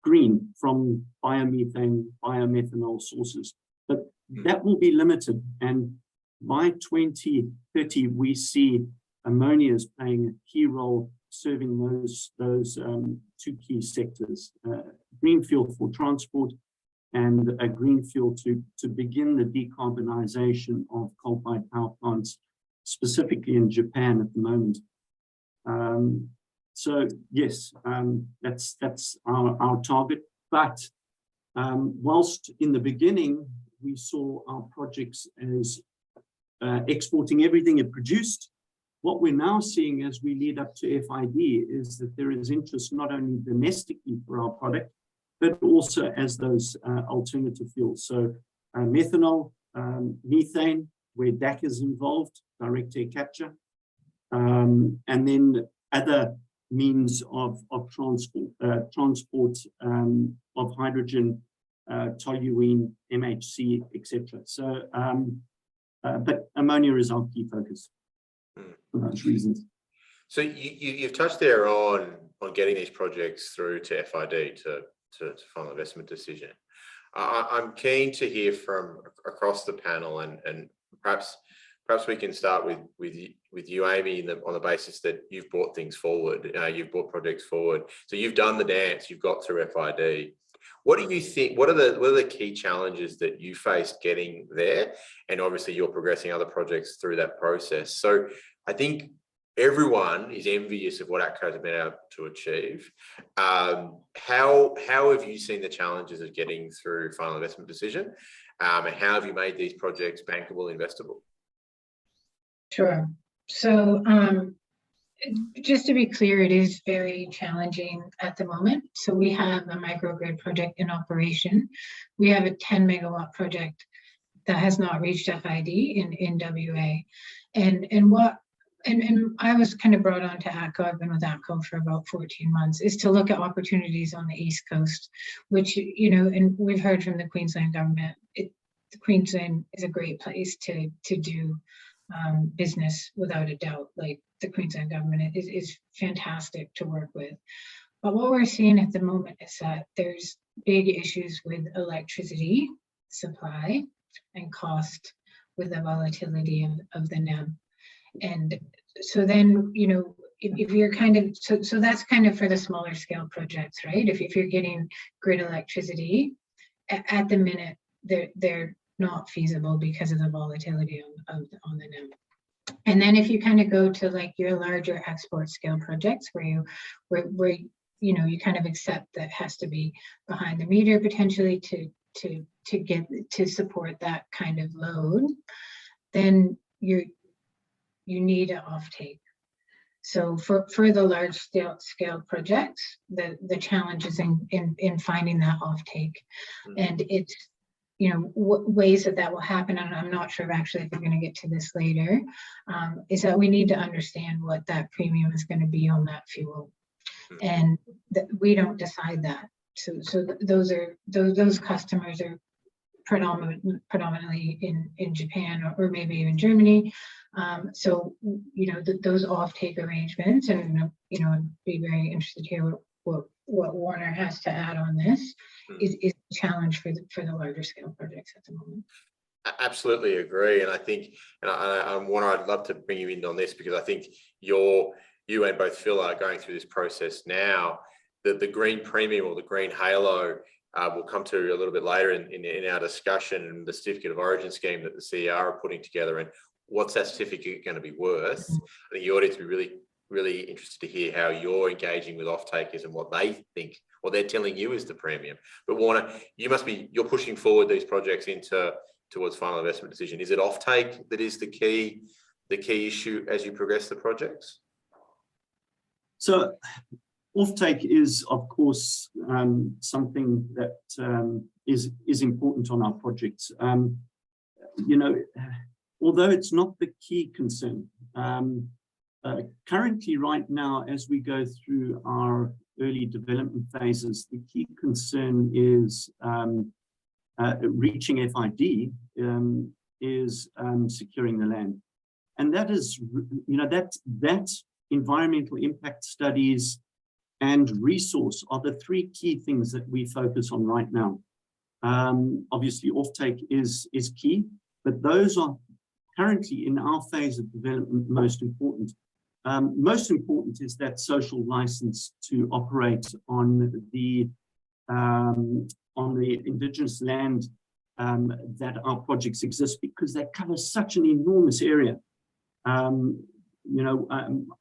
green from biomethane, biomethanol sources. But that will be limited. And by 2030, we see ammonia is playing a key role serving those two key sectors, green fuel for transport and a green fuel to begin the decarbonization of coal-fired power plants, specifically in Japan at the moment. So yes, that's our target. But whilst in the beginning, we saw our projects as exporting everything it produced, what we're now seeing as we lead up to FID is that there is interest not only domestically for our product, but also as those alternative fuels. So methanol, methane, where DAC is involved, direct air capture, and then other means of transport of hydrogen, toluene, MHC, etc. So, but ammonia is our key focus for those reasons. So you've touched there on getting these projects through to FID, to final investment decision. I'm keen to hear from across the panel, and perhaps we can start with you, Amy, on the basis that you've brought things forward, you've brought projects forward. So you've done the dance, you've got through FID. What do you think? What are the key challenges that you face getting there? And obviously, you're progressing other projects through that process. So I think everyone is envious of what ATCO has been able to achieve. How have you seen the challenges of getting through final investment decision? And how have you made these projects bankable, investable? Sure. So just to be clear, it is very challenging at the moment. So we have a microgrid project in operation. We have a 10 megawatt project that has not reached FID in WA. And what and I was kind of brought on to ATCO. I've been with ATCO for about 14 months, is to look at opportunities on the East Coast, which, you know, and we've heard from the Queensland government, Queensland is a great place to do business without a doubt. Like, the Queensland government is fantastic to work with. But what we're seeing at the moment is that there's big issues with electricity supply and cost with the volatility of the NEM. And so then, you know, if you're kind of, so that's kind of for the smaller scale projects, right? If you're getting grid electricity, at the minute, they're not feasible because of the volatility on the NEM. And then if you kind of go to like your larger export scale projects where you know, you kind of accept that has to be behind the meter potentially to get to support that kind of load, then you need an offtake. So for the large scale projects, the challenge is in finding that offtake, and it's, you know, ways that will happen, and I'm not sure actually if we're going to get to this later, is that we need to understand what that premium is going to be on that fuel, and we don't decide that. So those customers are predominantly in Japan or maybe even Germany. So, you know, those offtake arrangements, and, you know, I'd be very interested to hear what Warner has to add on this, is a challenge for the larger scale projects at the moment. Absolutely agree. And I think, and Warner, I'd love to bring you in on this, because I think you and both Phil are going through this process now. That the green premium or the green halo we'll come to a little bit later in our discussion, and the certificate of origin scheme that the CER are putting together, and what's that certificate going to be worth. I think the audience will be really interested to hear how you're engaging with off-takers and what they think, what they're telling you is the premium. But Warner, you're pushing forward these projects towards final investment decision. Is it off-take that is the key issue as you progress the projects? So offtake is, of course, something that is important on our projects. You know, although it's not the key concern, currently right now, as we go through our early development phases, the key concern is reaching FID, is securing the land. And that is, you know, that environmental impact studies and resource are the three key things that we focus on right now. Obviously, offtake is key, but those are currently in our phase of development most important. Most important is that social license to operate on the indigenous land that our projects exist, because they cover such an enormous area. You know,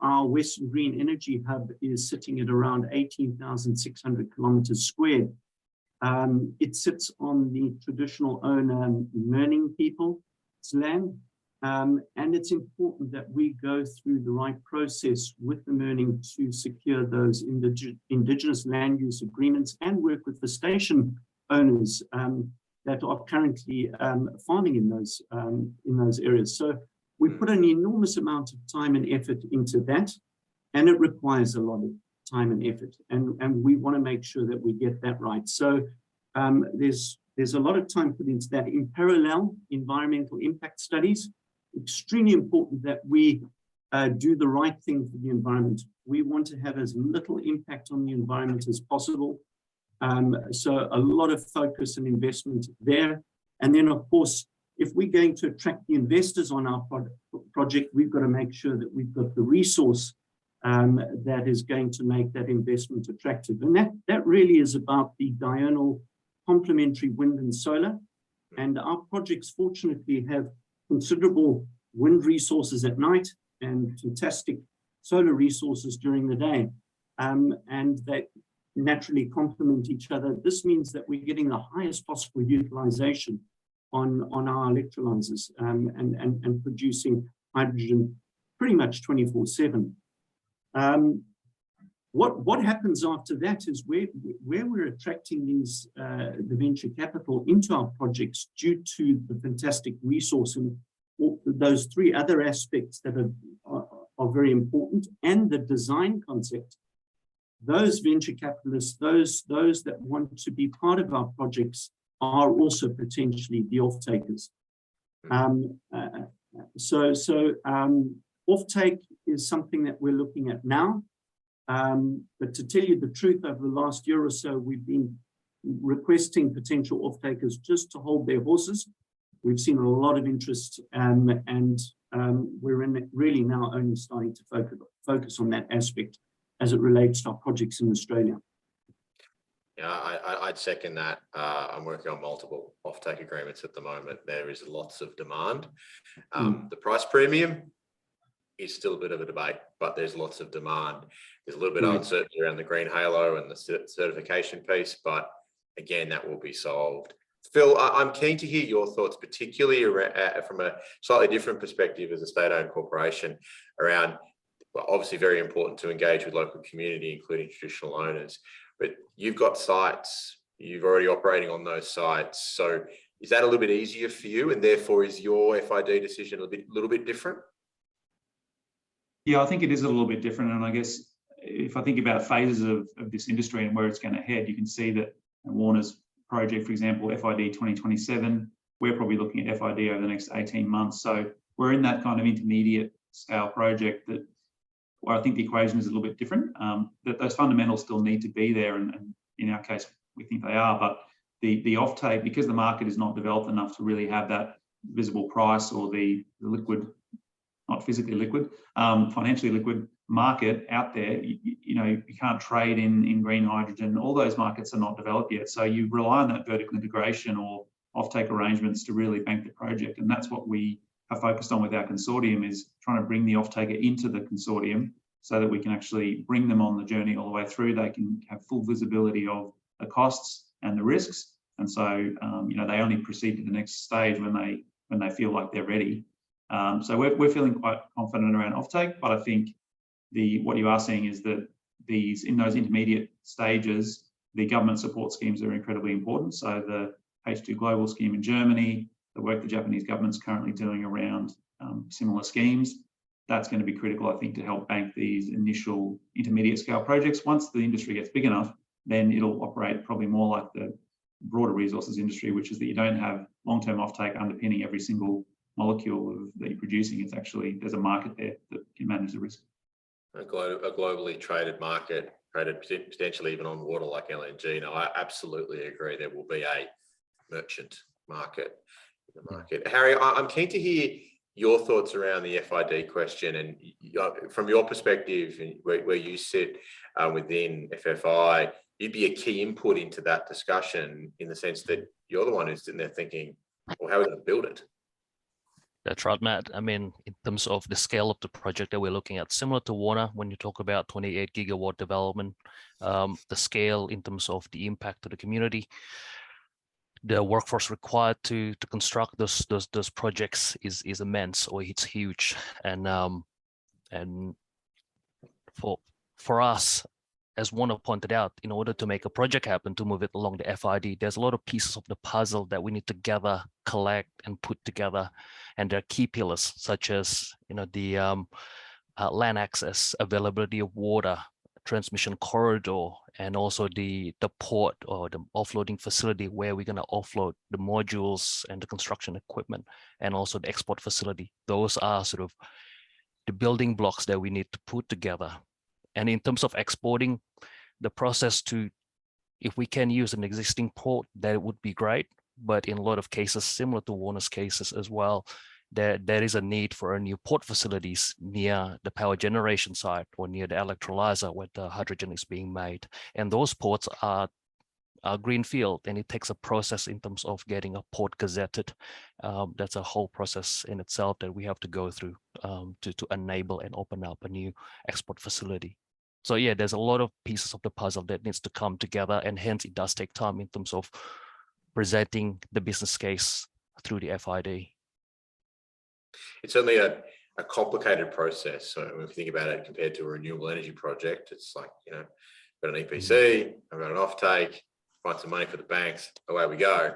our Western Green Energy Hub is sitting at around 18,600 kilometers squared. It sits on the traditional owner Merning people's land. And it's important that we go through the right process with the Merning to secure those indigenous land use agreements and work with the station owners that are currently farming in those areas. So we put an enormous amount of time and effort into that, and it requires a lot of time and effort. And we want to make sure that we get that right. So there's a lot of time put into that. In parallel, environmental impact studies, extremely important that we do the right thing for the environment. We want to have as little impact on the environment as possible. So a lot of focus and investment there. And then, of course, if we're going to attract the investors on our project, we've got to make sure that we've got the resource that is going to make that investment attractive. And that really is about the diurnal complementary wind and solar. And our projects, fortunately, have considerable wind resources at night and fantastic solar resources during the day. And they naturally complement each other. This means that we're getting the highest possible utilization on our electrolyzers and producing hydrogen pretty much 24/7. What happens after that is where we're attracting the venture capital into our projects due to the fantastic resource and those three other aspects that are very important, and the design concept. Those venture capitalists, those that want to be part of our projects are also potentially the off-takers. Offtake is something that we're looking at now. But to tell you the truth, over the last year or so, we've been requesting potential off-takers just to hold their horses. We've seen a lot of interest, and we're really now only starting to focus on that aspect as it relates to our projects in Australia. Yeah, I'd second that. I'm working on multiple offtake agreements at the moment. There is lots of demand. The price premium is still a bit of a debate, but there's lots of demand. There's a little bit of uncertainty around the green halo and the certification piece, but again, that will be solved. Phil, I'm keen to hear your thoughts, particularly from a slightly different perspective as a state-owned corporation around, well, obviously very important to engage with local community, including traditional owners, but you've got sites, you've already operating on those sites. So is that a little bit easier for you, and therefore is your FID decision a little bit different? Yeah, I think it is a little bit different. And I guess if I think about phases of this industry and where it's going to head, you can see that Warner's project, for example, FID 2027, we're probably looking at FID over the next 18 months. So we're in that kind of intermediate scale project that, where I think the equation is a little bit different. That those fundamentals still need to be there. And in our case, we think they are. But the offtake, because the market is not developed enough to really have that visible price or the liquid, not physically liquid, financially liquid market out there, you can't trade in green hydrogen. All those markets are not developed yet. So you rely on that vertical integration or offtake arrangements to really bank the project. And that's what we are focused on with our consortium, is trying to bring the offtaker into the consortium so that we can actually bring them on the journey all the way through. They can have full visibility of the costs and the risks. And so, they only proceed to the next stage when they feel like they're ready. So we're feeling quite confident around offtake, but I think what you are seeing is that in those intermediate stages, the government support schemes are incredibly important. So the H2 Global scheme in Germany, the work the Japanese government's currently doing around similar schemes, that's going to be critical, I think, to help bank these initial intermediate scale projects. Once the industry gets big enough, then it'll operate probably more like the broader resources industry, which is that you don't have long-term offtake underpinning every single molecule that you're producing. It's actually, there's a market there that can manage the risk. A globally traded market, traded potentially even on water like LNG. No, I absolutely agree. There will be a merchant market in the market. Harry, I'm keen to hear your thoughts around the FID question, and from your perspective, where you sit within FFI, you'd be a key input into that discussion, in the sense that you're the one who's sitting there thinking, well, how are we going to build it? That's right, Matt. I mean, in terms of the scale of the project that we're looking at, similar to Warner, when you talk about 28 gigawatt development, the scale in terms of the impact to the community, the workforce required to construct those projects is immense, or it's huge. And for us, as Warner pointed out, in order to make a project happen, to move it along the FID, there's a lot of pieces of the puzzle that we need to gather, collect, and put together. And there are key pillars, such as the land access, availability of water, transmission corridor, and also the port or the offloading facility where we're going to offload the modules and the construction equipment, and also the export facility. Those are sort of the building blocks that we need to put together. And in terms of exporting, the process if we can use an existing port, that would be great. But in a lot of cases, similar to Warner's cases as well, there is a need for a new port facilities near the power generation site or near the electrolyzer where the hydrogen is being made. And those ports are greenfield, and it takes a process in terms of getting a port gazetted. That's a whole process in itself that we have to go through to enable and open up a new export facility. So yeah, there's a lot of pieces of the puzzle that needs to come together, and hence it does take time in terms of presenting the business case through the FID. It's certainly a complicated process. So if you think about it compared to a renewable energy project, it's like, got an EPC, I've got an offtake, find some money for the banks, away we go.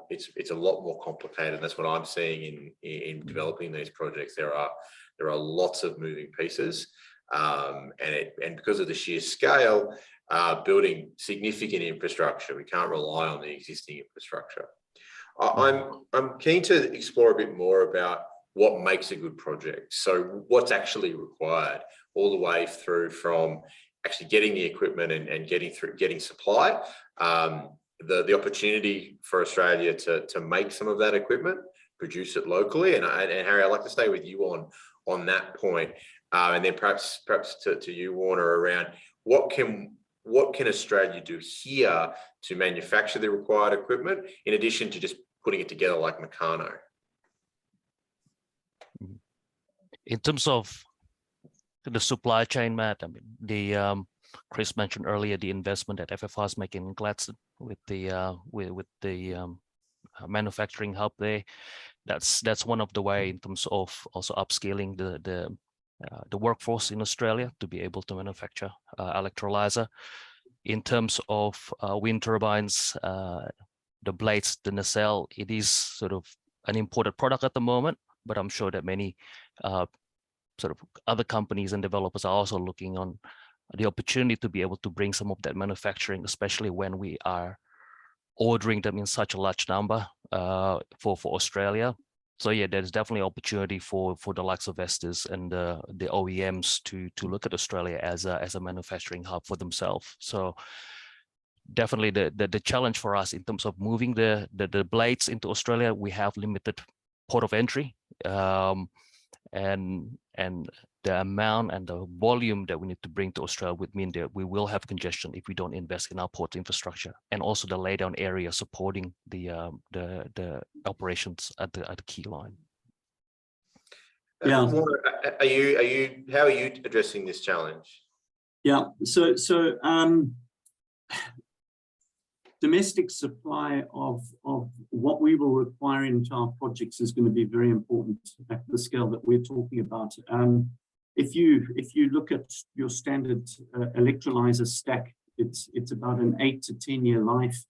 It's a lot more complicated. That's what I'm seeing in developing these projects. There are there are lots of moving pieces, and because of the sheer scale, building significant infrastructure, we can't rely on the existing infrastructure. I'm keen to explore a bit more about what makes a good project. So what's actually required, all the way through from actually getting the equipment and getting supply, the opportunity for Australia to make some of that equipment, produce it locally. And Harry, I'd like to stay with you on that point, and then perhaps to you, Warner, around what can Australia do here to manufacture the required equipment, in addition to just putting it together like Meccano? In terms of the supply chain, Matt, I mean, Chris mentioned earlier the investment that FFI is making in Gladstone with the manufacturing hub there. That's one of the way in terms of also upscaling the workforce in Australia to be able to manufacture electrolyzer. In terms of wind turbines, the blades, the nacelle, it is sort of an imported product at the moment, but I'm sure that many sort of other companies and developers are also looking on the opportunity to be able to bring some of that manufacturing, especially when we are ordering them in such a large number for Australia. So yeah, there's definitely opportunity for the likes of Vestas and the OEMs to look at Australia as a manufacturing hub for themselves. So definitely the challenge for us in terms of moving the blades into Australia, we have limited port of entry, and the amount and the volume that we need to bring to Australia would mean that we will have congestion if we don't invest in our port infrastructure, and also the laydown area supporting the operations at the key line. Yeah. How are you addressing this challenge? Yeah. So domestic supply of what we will require into our projects is going to be very important at the scale that we're talking about. If you look at your standard electrolyzer stack, it's about an 8 to 10 year life.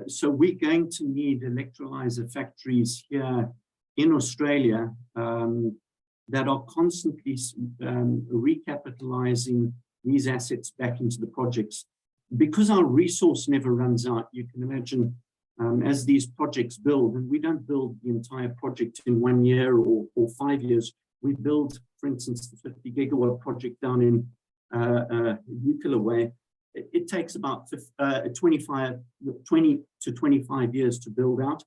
So we're going to need electrolyzer factories here in Australia that are constantly recapitalizing these assets back into the projects. Because our resource never runs out, you can imagine as these projects build, and we don't build the entire project in 1 year or 5 years. We build, for instance, the 50 gigawatt project down in Nuclear Way. It takes about 20 to 25 years to build out.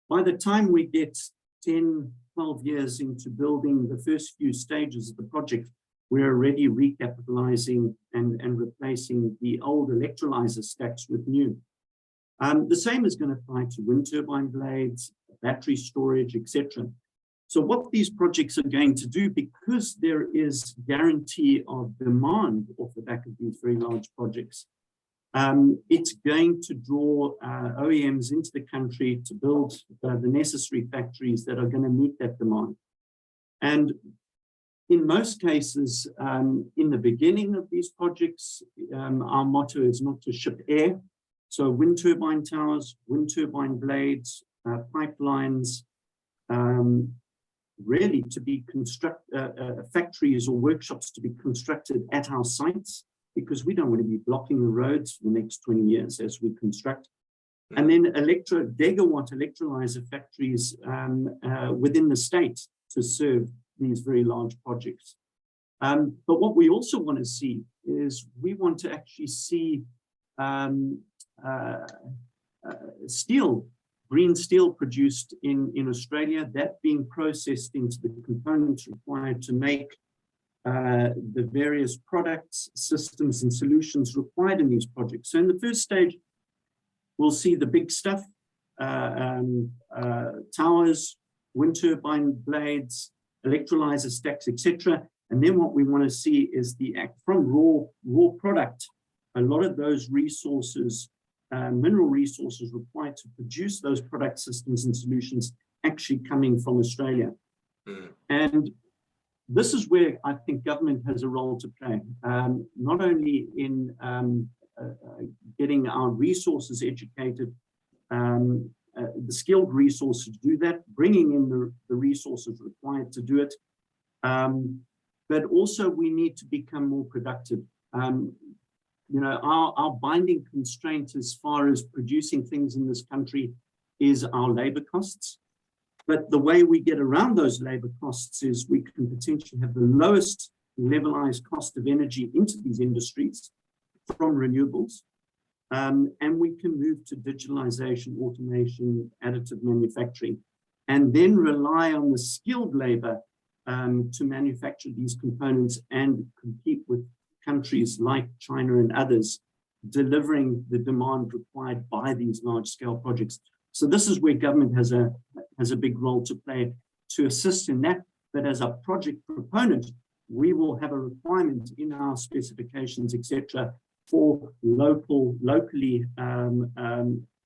By the time we get 10, 12 years into building the first few stages of the project, we're already recapitalizing and replacing the old electrolyzer stacks with new. The same is going to apply to wind turbine blades, battery storage, etc. So what these projects are going to do, because there is guarantee of demand off the back of these very large projects, it's going to draw OEMs into the country to build the necessary factories that are going to meet that demand. And in most cases, in the beginning of these projects, our motto is not to ship air. So wind turbine towers, wind turbine blades, pipelines, really to be factories or workshops to be constructed at our sites, because we don't want to be blocking the roads for the next 20 years as we construct. And then gigawatt electrolyzer factories within the state to serve these very large projects. But what we also want to see is we want to actually see green steel produced in Australia, that being processed into the components required to make the various products, systems, and solutions required in these projects. So in the first stage, we'll see the big stuff, towers, wind turbine blades, electrolyzer stacks, etc. And then what we want to see is from raw product, a lot of those resources, mineral resources required to produce those product systems and solutions actually coming from Australia. And this is where I think government has a role to play, not only in getting our resources educated, the skilled resources to do that, bringing in the resources required to do it. But also we need to become more productive. Our binding constraint as far as producing things in this country is our labor costs. But the way we get around those labor costs is we can potentially have the lowest levelized cost of energy into these industries from renewables. And we can move to digitalization, automation, additive manufacturing, and then rely on the skilled labor to manufacture these components and compete with countries like China and others, delivering the demand required by these large-scale projects. So this is where government has a big role to play to assist in that. But as a project proponent, we will have a requirement in our specifications, etc., for locally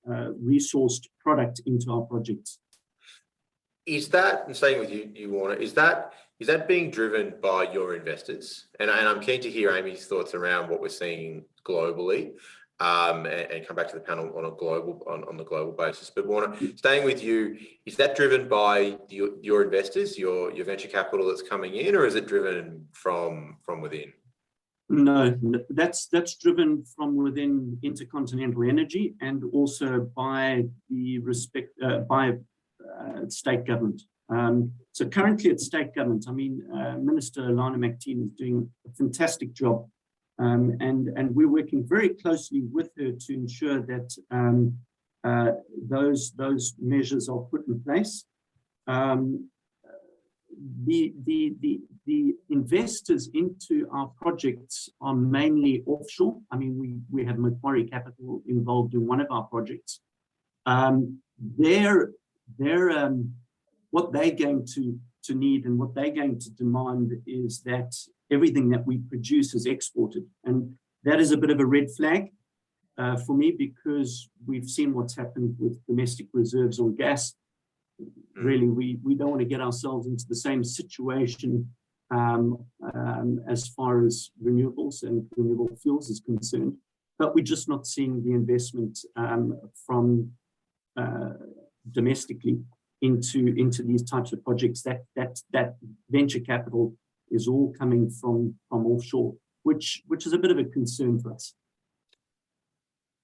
resourced product into our projects. Is that, I'm staying with you, Warner, is that being driven by your investors? And I'm keen to hear Amy's thoughts around what we're seeing globally, and come back to the panel on the global basis. But Warner, staying with you, is that driven by your investors, your venture capital that's coming in, or is it driven from within? No, that's driven from within Intercontinental Energy and also by the state government. So currently it's state government. I mean, Minister Lana McTeen is doing a fantastic job, and we're working very closely with her to ensure that those measures are put in place. The investors into our projects are mainly offshore. I mean, we have Macquarie Capital involved in one of our projects. What they're going to need and what they're going to demand is that everything that we produce is exported. And that is a bit of a red flag for me, because we've seen what's happened with domestic reserves on gas. Really, we don't want to get ourselves into the same situation as far as renewables and renewable fuels is concerned. But we're just not seeing the investment from domestically into these types of projects. That venture capital is all coming from offshore, which is a bit of a concern for us.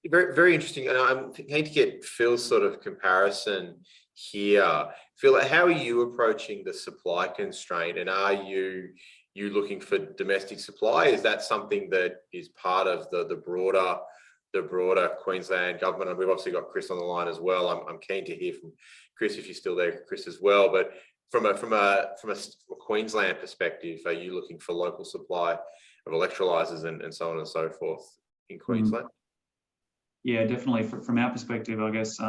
Very, very interesting. And I'm keen to get Phil's sort of comparison here. Phil, how are you approaching the supply constraint, and are you looking for domestic supply? Is that something that is part of the broader Queensland government? And we've obviously got Chris on the line as well. I'm keen to hear from Chris, if you're still there, Chris, as well. But from a Queensland perspective, are you looking for local supply of electrolyzers and so on and so forth in Queensland? Yeah, definitely. From our perspective, I guess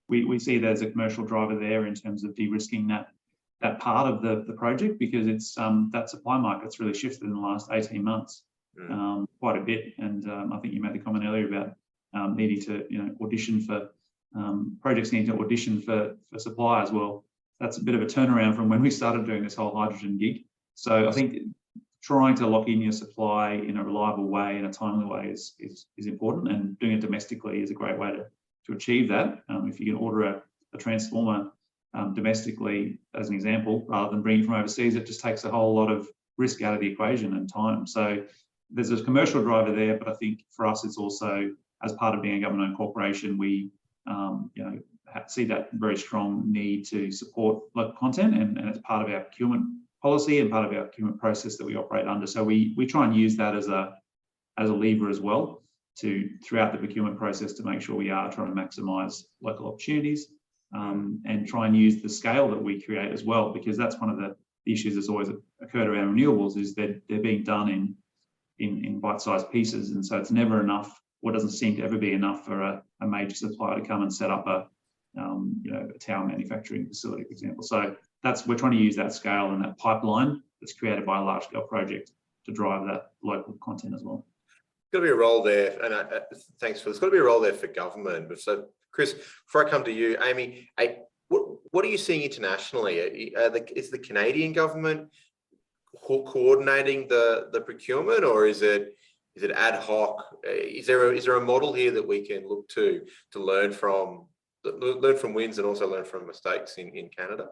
we see there's a commercial driver there in terms of de-risking that part of the project, because it's that supply market's really shifted in the last 18 months quite a bit. And I think you made the comment earlier about needing to audition for projects need to audition for supply as well. That's a bit of a turnaround from when we started doing this whole hydrogen gig. So I think trying to lock in your supply in a reliable way, in a timely way, is important, and doing it domestically is a great way to achieve that. If you can order a transformer domestically, as an example, rather than bringing it from overseas, it just takes a whole lot of risk out of the equation and time. So there's a commercial driver there, but I think for us, it's also, as part of being a government-owned corporation, we see that very strong need to support local content, and it's part of our procurement policy and part of our procurement process that we operate under. So we try and use that as a lever as well throughout the procurement process to make sure we are trying to maximise local opportunities, and try and use the scale that we create as well, because that's one of the issues that's always occurred around renewables, is that they're being done in bite-sized pieces, and so it's never enough, or doesn't seem to ever be enough for a major supplier to come and set up a tower manufacturing facility, for example. So we're trying to use that scale and that pipeline that's created by a large-scale project to drive that local content as well. Got to be a role there, and thanks for. There's got to be a role there for government. But so, Chris, before I come to you, Amy, what are you seeing internationally? Is the Canadian government coordinating the procurement, or is it ad hoc? Is there a model here that we can look to learn from learn from wins and also learn from mistakes in Canada?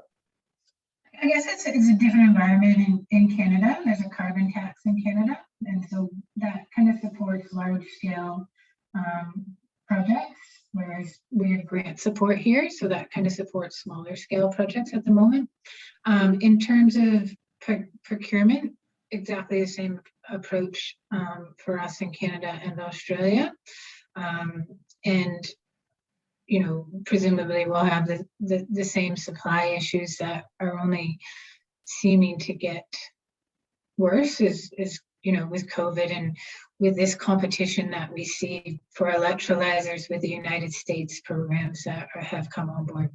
I guess it's a different environment in Canada. There's a carbon tax in Canada, and so that kind of supports large scale projects, whereas we have grant support here, so that kind of supports smaller scale projects at the moment. In terms of procurement, exactly the same approach for us in Canada and Australia, and presumably we'll have the same supply issues that are only seeming to get worse is with COVID and with this competition that we see for electrolyzers with the United States programs that have come on board.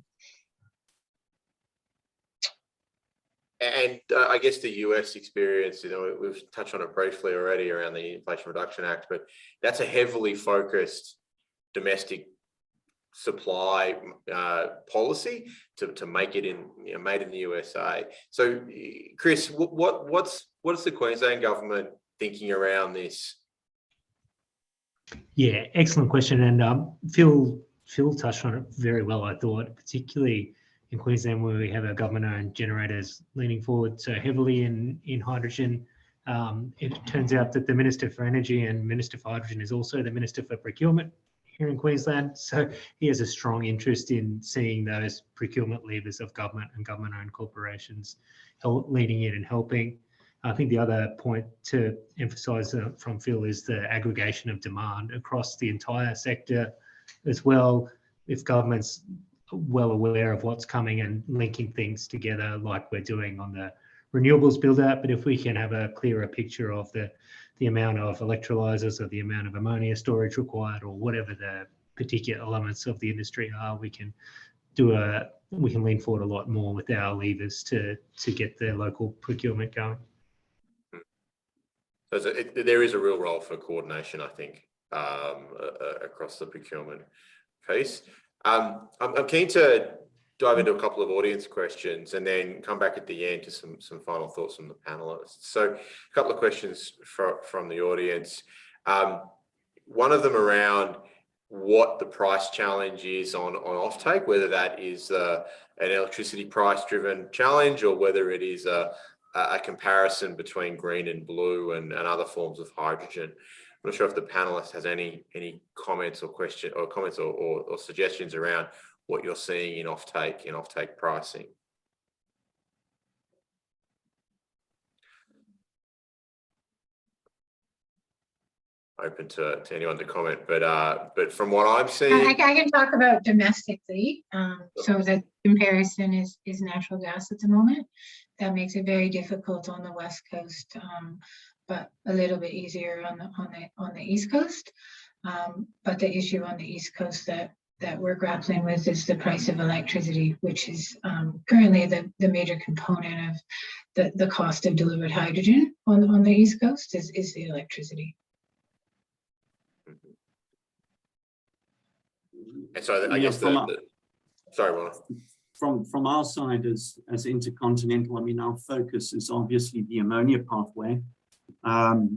And I guess the US experience, we've touched on it briefly already around the Inflation Reduction Act, but that's a heavily focused domestic supply policy to make it made in the USA. So, Chris, what's the Queensland government thinking around this? Yeah, excellent question, and Phil touched on it very well. I thought, particularly in Queensland, where we have our government-owned generators leaning forward so heavily in hydrogen. It turns out that the Minister for Energy and Minister for Hydrogen is also the Minister for Procurement here in Queensland. So he has a strong interest in seeing those procurement levers of government and government-owned corporations leading in and helping. I think the other point to emphasise from Phil is the aggregation of demand across the entire sector as well. If government's well aware of what's coming and linking things together like we're doing on the renewables build out, but if we can have a clearer picture of the amount of electrolyzers or the amount of ammonia storage required or whatever the particular elements of the industry are, we can lean forward a lot more with our levers to get the local procurement going. So there is a real role for coordination, I think, across the procurement piece. I'm keen to dive into a couple of audience questions and then come back at the end to some final thoughts from the panelists. So a couple of questions from the audience. One of them around what the price challenge is on offtake, whether that is an electricity price driven challenge or whether it is a comparison between green and blue and other forms of hydrogen. I'm not sure if the panelist has any comments or suggestions around what you're seeing in offtake pricing. Open to anyone to comment, but from what I'm seeing, I can talk about domestically. So the comparison is natural gas at the moment. That makes it very difficult on the West Coast, but a little bit easier on the East Coast. But the issue on the East Coast that we're grappling with is the price of electricity, which is currently the major component of the cost of delivered hydrogen on the East Coast is the electricity. And so I guess sorry, Ron. From our side as Intercontinental, I mean, our focus is obviously the ammonia pathway. We're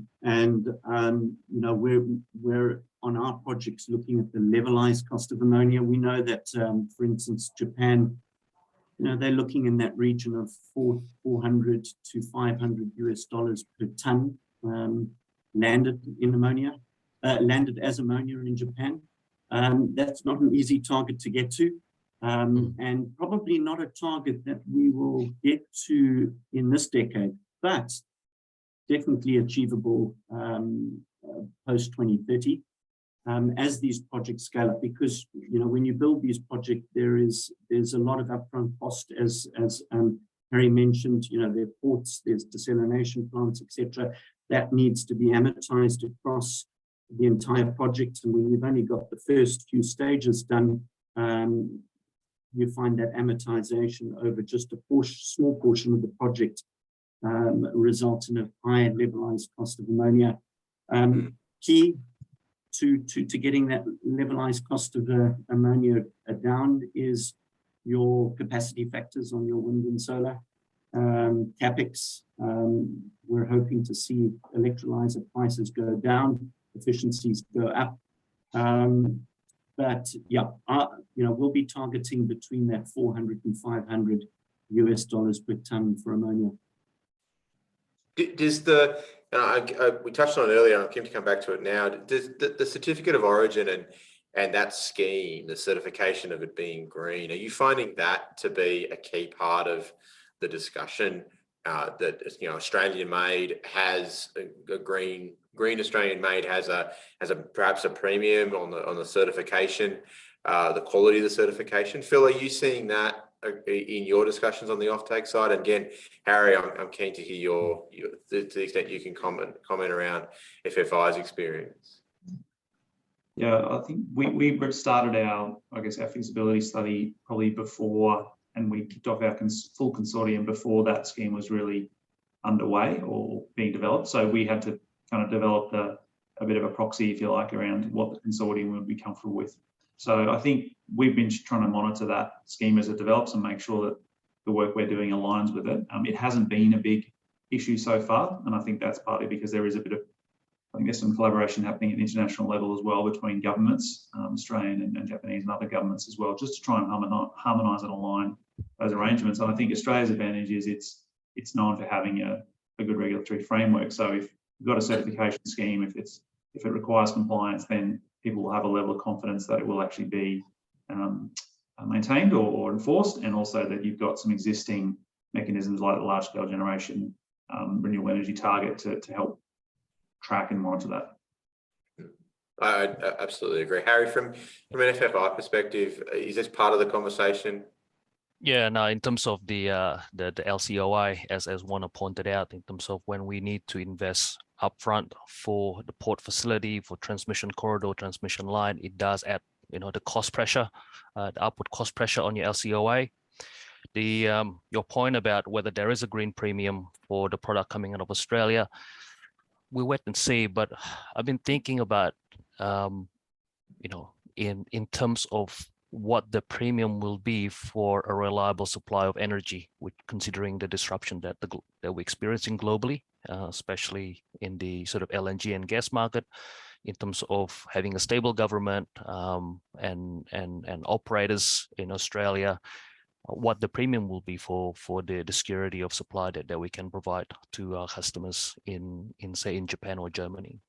on our projects looking at the levelized cost of ammonia. We know that, for instance, Japan, they're looking in that region of $400 to $500 per ton landed as ammonia in Japan. That's not an easy target to get to, and probably not a target that we will get to in this decade, but definitely achievable post 2030 as these projects scale up. Because when you build these projects, there's a lot of upfront cost, as Harry mentioned. There are ports, there's desalination plants, etc. That needs to be amortized across the entire project, and when you've only got the first few stages done, you find that amortization over just a small portion of the project results in a higher levelized cost of ammonia. Key to getting that levelized cost of ammonia down is your capacity factors on your wind and solar. CapEx, we're hoping to see electrolyzer prices go down, efficiencies go up. But yeah, we'll be targeting between that 400 and 500 US dollars per ton for ammonia. Does we touched on it earlier, I'm keen to come back to it now. Does the certificate of origin and that scheme, the certification of it being green, are you finding that to be a key part of the discussion, that Australian made has a green Australian made has perhaps a premium on the certification, the quality of the certification? Phil, are you seeing that in your discussions on the offtake side? And again, Harry, I'm keen to hear your to the extent you can comment around FFI's experience. Yeah, I think we started our feasibility study probably before, and we kicked off our full consortium before that scheme was really underway or being developed. So we had to kind of develop a bit of a proxy, if you like, around what the consortium would be comfortable with. So I think we've been trying to monitor that scheme as it develops and make sure that the work we're doing aligns with it. It hasn't been a big issue so far, and I think that's partly because there is there's some collaboration happening at the international level as well between governments, Australian and Japanese and other governments as well, just to try and harmonise and align those arrangements. And I think Australia's advantage is it's known for having a good regulatory framework. So if you've got a certification scheme, if it requires compliance, then people will have a level of confidence that it will actually be maintained or enforced, and also that you've got some existing mechanisms like the large-scale generation renewable energy target to help track and monitor that. I absolutely agree. Harry, from an FFI perspective, is this part of the conversation? Yeah, no, in terms of the LCOI, as Warner pointed out, in terms of when we need to invest upfront for the port facility, for transmission corridor, transmission line, it does add, the cost pressure, the upward cost pressure on your LCOI. Your point about whether there is a green premium for the product coming out of Australia, we'll wait and see. But I've been thinking about, in terms of what the premium will be for a reliable supply of energy, with considering the disruption that we're experiencing globally, especially in the sort of LNG and gas market, in terms of having a stable government and operators in Australia, what the premium will be for the security of supply that we can provide to our customers in Japan or Germany.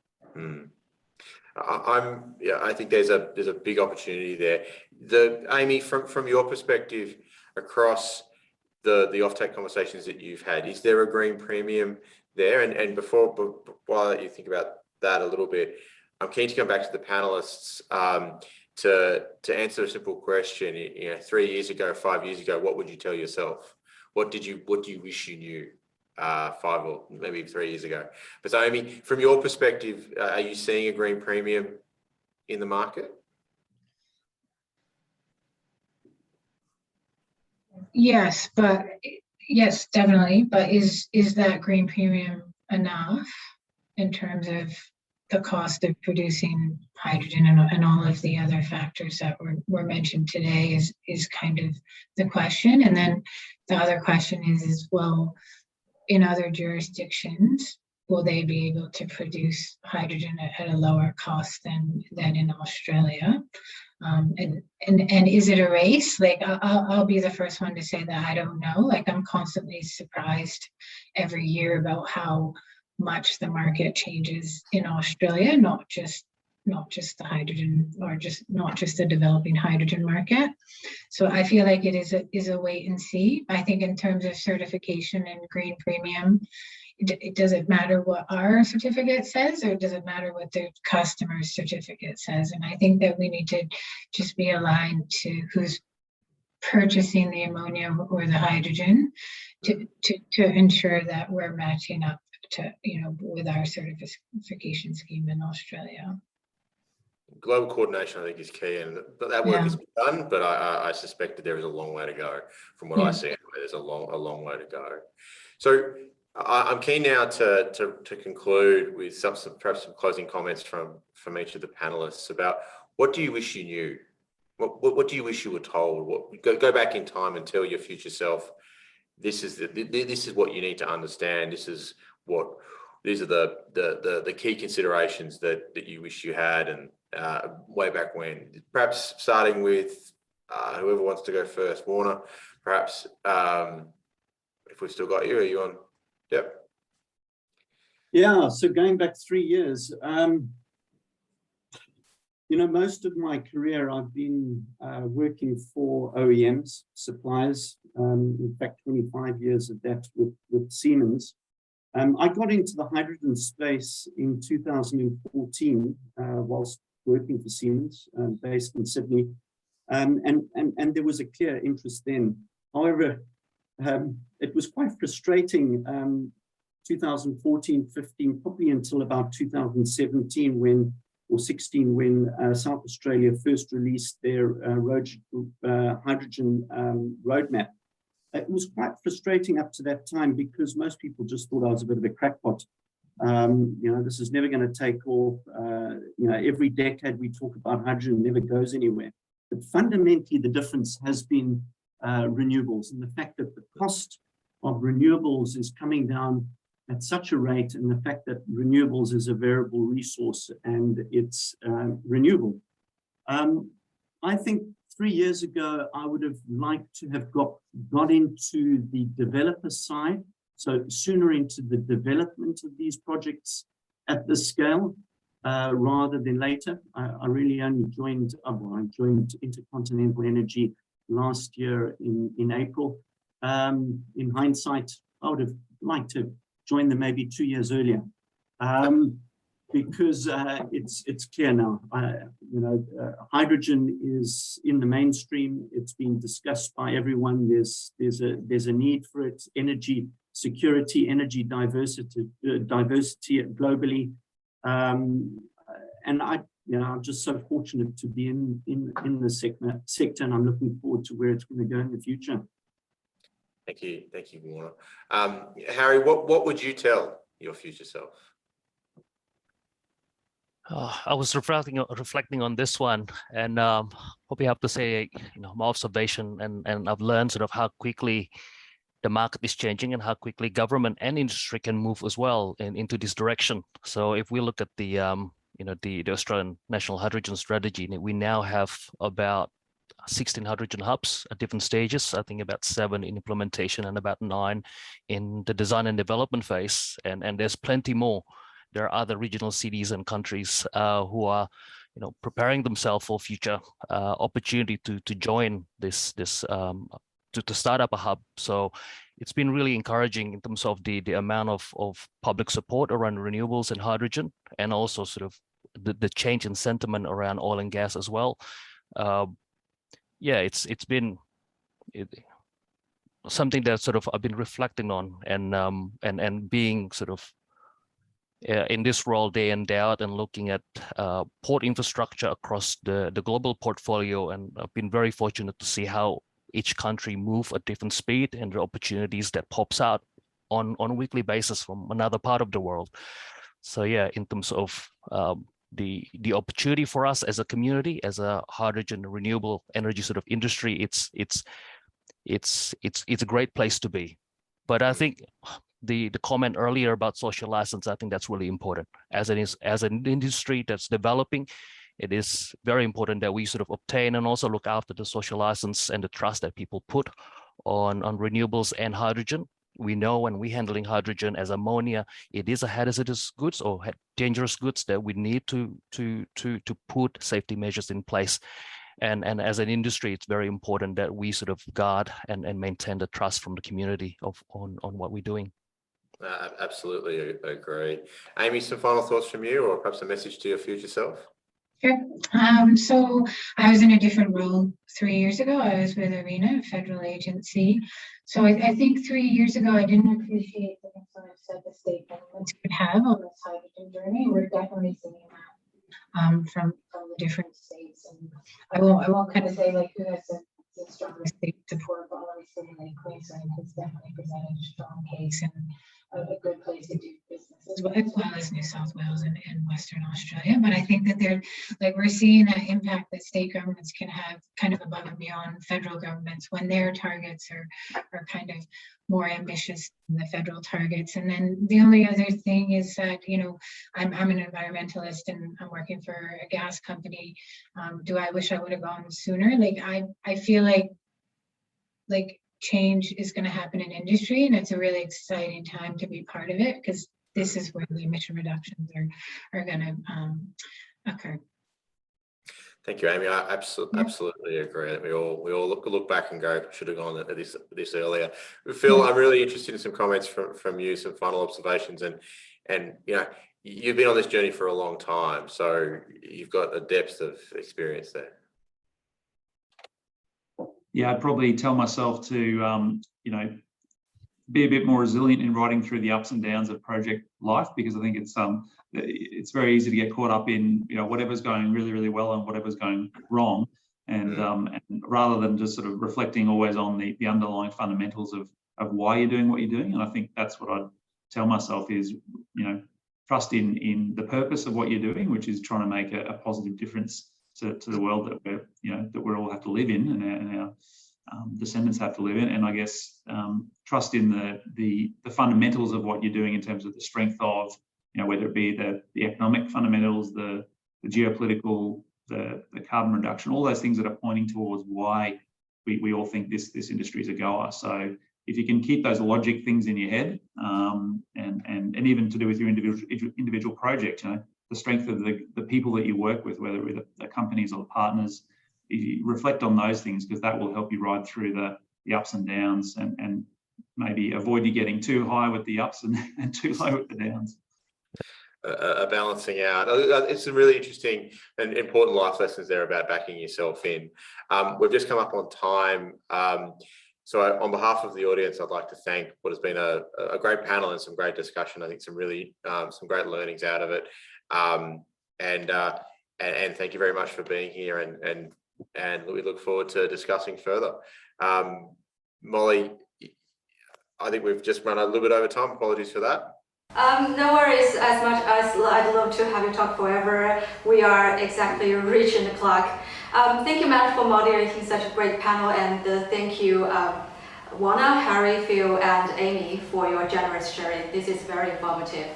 I think there's a big opportunity there. Amy, from your perspective, across the offtake conversations that you've had, is there a green premium there? And while you think about that a little bit, I'm keen to come back to the panelists to answer a simple question. 3 years ago, 5 years ago, what would you tell yourself? What do you wish you knew 5 or maybe 3 years ago? But so, Amy, from your perspective, are you seeing a green premium in the market? Yes, definitely. But is that green premium enough in terms of the cost of producing hydrogen and all of the other factors that were mentioned today is kind of the question. And then the other question is well, in other jurisdictions, will they be able to produce hydrogen at a lower cost than in Australia? And is it a race? Like I'll be the first one to say that I don't know. Like I'm constantly surprised every year about how much the market changes in Australia, not just the hydrogen, or not just the developing hydrogen market. So I feel like it is a wait and see. I think in terms of certification and green premium, it doesn't matter what our certificate says, or does it matter what the customer's certificate says? And I think that we need to just be aligned to who's purchasing the ammonia or the hydrogen to ensure that we're matching up to with our certification scheme in Australia. Global coordination, I think, is key, and that work is done. But I suspect that there is a long way to go. From what I see, there's a long way to go. So I'm keen now to conclude with perhaps some closing comments from each of the panelists about what do you wish you knew? What do you wish you were told? Go back in time and tell your future self, this is what you need to understand. This is what these are the key considerations that you wish you had, and way back when. Perhaps starting with whoever wants to go first. Warner, perhaps, if we've still got you. Are you on? Yep. Yeah, so going back 3 years, you know, most of my career I've been working for OEMs, suppliers, in fact, 25 years of that with Siemens. I got into the hydrogen space in 2014 whilst working for Siemens, based in Sydney, and there was a clear interest then. However, it was quite frustrating 2014, 15, probably until about 2017 or 16 when South Australia first released their hydrogen roadmap. It was quite frustrating up to that time because most people just thought I was a bit of a crackpot. You know, this is never going to take off. You know, every decade we talk about hydrogen, never goes anywhere. But fundamentally, the difference has been renewables, and the fact that the cost of renewables is coming down at such a rate, and the fact that renewables is a variable resource and it's renewable. I think 3 years ago, I would have liked to have got into the developer side, so sooner into the development of these projects at this scale, rather than later. I really only joined, I joined Intercontinental Energy last year in April. In hindsight, I would have liked to join them maybe 2 years earlier. Because it's clear now, you know, hydrogen is in the mainstream. It's been discussed by everyone. There's a need for it. Energy security, energy diversity globally, and I'm just so fortunate to be in the sector, and I'm looking forward to where it's going to go in the future. Thank you, Warner. Harry, what would you tell your future self? I was reflecting on this one, and probably have to say, you know, my observation, and I've learned sort of how quickly the market is changing and how quickly government and industry can move as well into this direction. So if we look at the you know, the Australian National Hydrogen Strategy, we now have about 16 hydrogen hubs at different stages. I think about 7 in implementation and about 9 in the design and development phase, and there's plenty more. There are other regional cities and countries who are, you know, preparing themselves for future opportunity to join this to start up a hub. So it's been really encouraging in terms of the amount of public support around renewables and hydrogen, and also sort of the change in sentiment around oil and gas as well. Yeah, it's been something that sort of I've been reflecting on, and being sort of in this role day in, day out, and looking at port infrastructure across the global portfolio. And I've been very fortunate to see how each country move at different speed, and the opportunities that pops out on a weekly basis from another part of the world. So yeah, in terms of the opportunity for us as a community, as a hydrogen renewable energy sort of industry, it's a great place to be. But I think the comment earlier about social license, I think that's really important. As an industry that's developing, it is very important that we sort of obtain and also look after the social license and the trust that people put on renewables and hydrogen. We know when we're handling hydrogen as ammonia, it is a hazardous goods or dangerous goods that we need to put safety measures in place. And as an industry, it's very important that we sort of guard and maintain the trust from the community on what we're doing. Absolutely agree. Amy, some final thoughts from you, or perhaps a message to your future self? Sure. So I was in a different role 3 years ago. I was with ARENA, a federal agency. So I think 3 years ago, I didn't appreciate the influence that the state governments could have on this hydrogen journey. We're definitely seeing that from the different states. And I won't kind of say like who has the strongest state support, but obviously like Queensland has definitely presented a strong case and a good place to do business. well as New South Wales and Western Australia. But I think that we're seeing an impact that state governments can have kind of above and beyond federal governments when their targets are kind of more ambitious than the federal targets. And then the only other thing is that, I'm an environmentalist and I'm working for a gas company. Do I wish I would have gone sooner? I feel like change is going to happen in industry, and it's a really exciting time to be part of it, because this is where the emission reductions are going to occur. Thank you, Amy. I absolutely agree. We all look back and go, should have gone at this earlier. Phil, I'm really interested in some comments from you, some final observations, and you've been on this journey for a long time, so you've got a depth of experience there. Yeah, I'd probably tell myself to, be a bit more resilient in riding through the ups and downs of project life, because I think it's very easy to get caught up in, whatever's going really, really well and whatever's going wrong. And rather than just sort of reflecting always on the underlying fundamentals of why you're doing what you're doing. And I think that's what I'd tell myself is, trust in the purpose of what you're doing, which is trying to make a positive difference to the world that we all have to live in, and our descendants have to live in. And I guess trust in the fundamentals of what you're doing in terms of the strength of, whether it be the economic fundamentals, the geopolitical, the carbon reduction, all those things that are pointing towards why we all think this industry is a goer. So if you can keep those logic things in your head, and even to do with your individual project, the strength of the people that you work with, whether with the companies or the partners, if you reflect on those things, because that will help you ride through the ups and downs, and maybe avoid you getting too high with the ups and too low with the downs. Balancing out. It's some really interesting and important life lessons there about backing yourself in. We've just come up on time. So on behalf of the audience, I'd like to thank what has been a great panel and some great discussion. I think some really some great learnings out of it. And thank you very much for being here, and we look forward to discussing further. Molly, I think we've just run a little bit over time. Apologies for that. No worries. As much as I'd love to have you talk forever, we are exactly reaching the clock. Thank you, Matt, for moderating such a great panel, and thank you, Juana, Harry, Phil, and Amy for your generous sharing. This is very informative.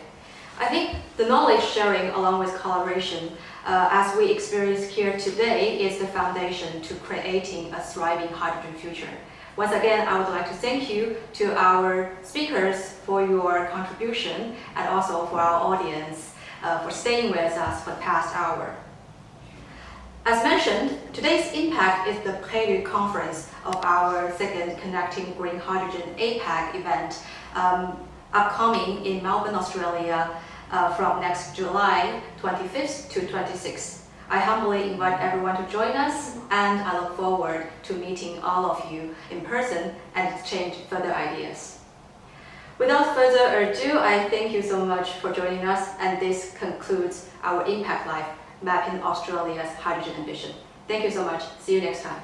I think the knowledge sharing along with collaboration, as we experience here today, is the foundation to creating a thriving hydrogen future. Once again, I would like to thank you to our speakers for your contribution, and also for our audience for staying with us for the past hour. As mentioned, today's Impact is the prelude conference of our second Connecting Green Hydrogen APAC event, upcoming in Melbourne, Australia, from next July 25th to 26th. I humbly invite everyone to join us, and I look forward to meeting all of you in person and exchange further ideas. Without further ado, I thank you so much for joining us, and this concludes our Impact Live, Mapping Australia's Hydrogen Ambition. Thank you so much. See you next time.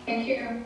Thank you.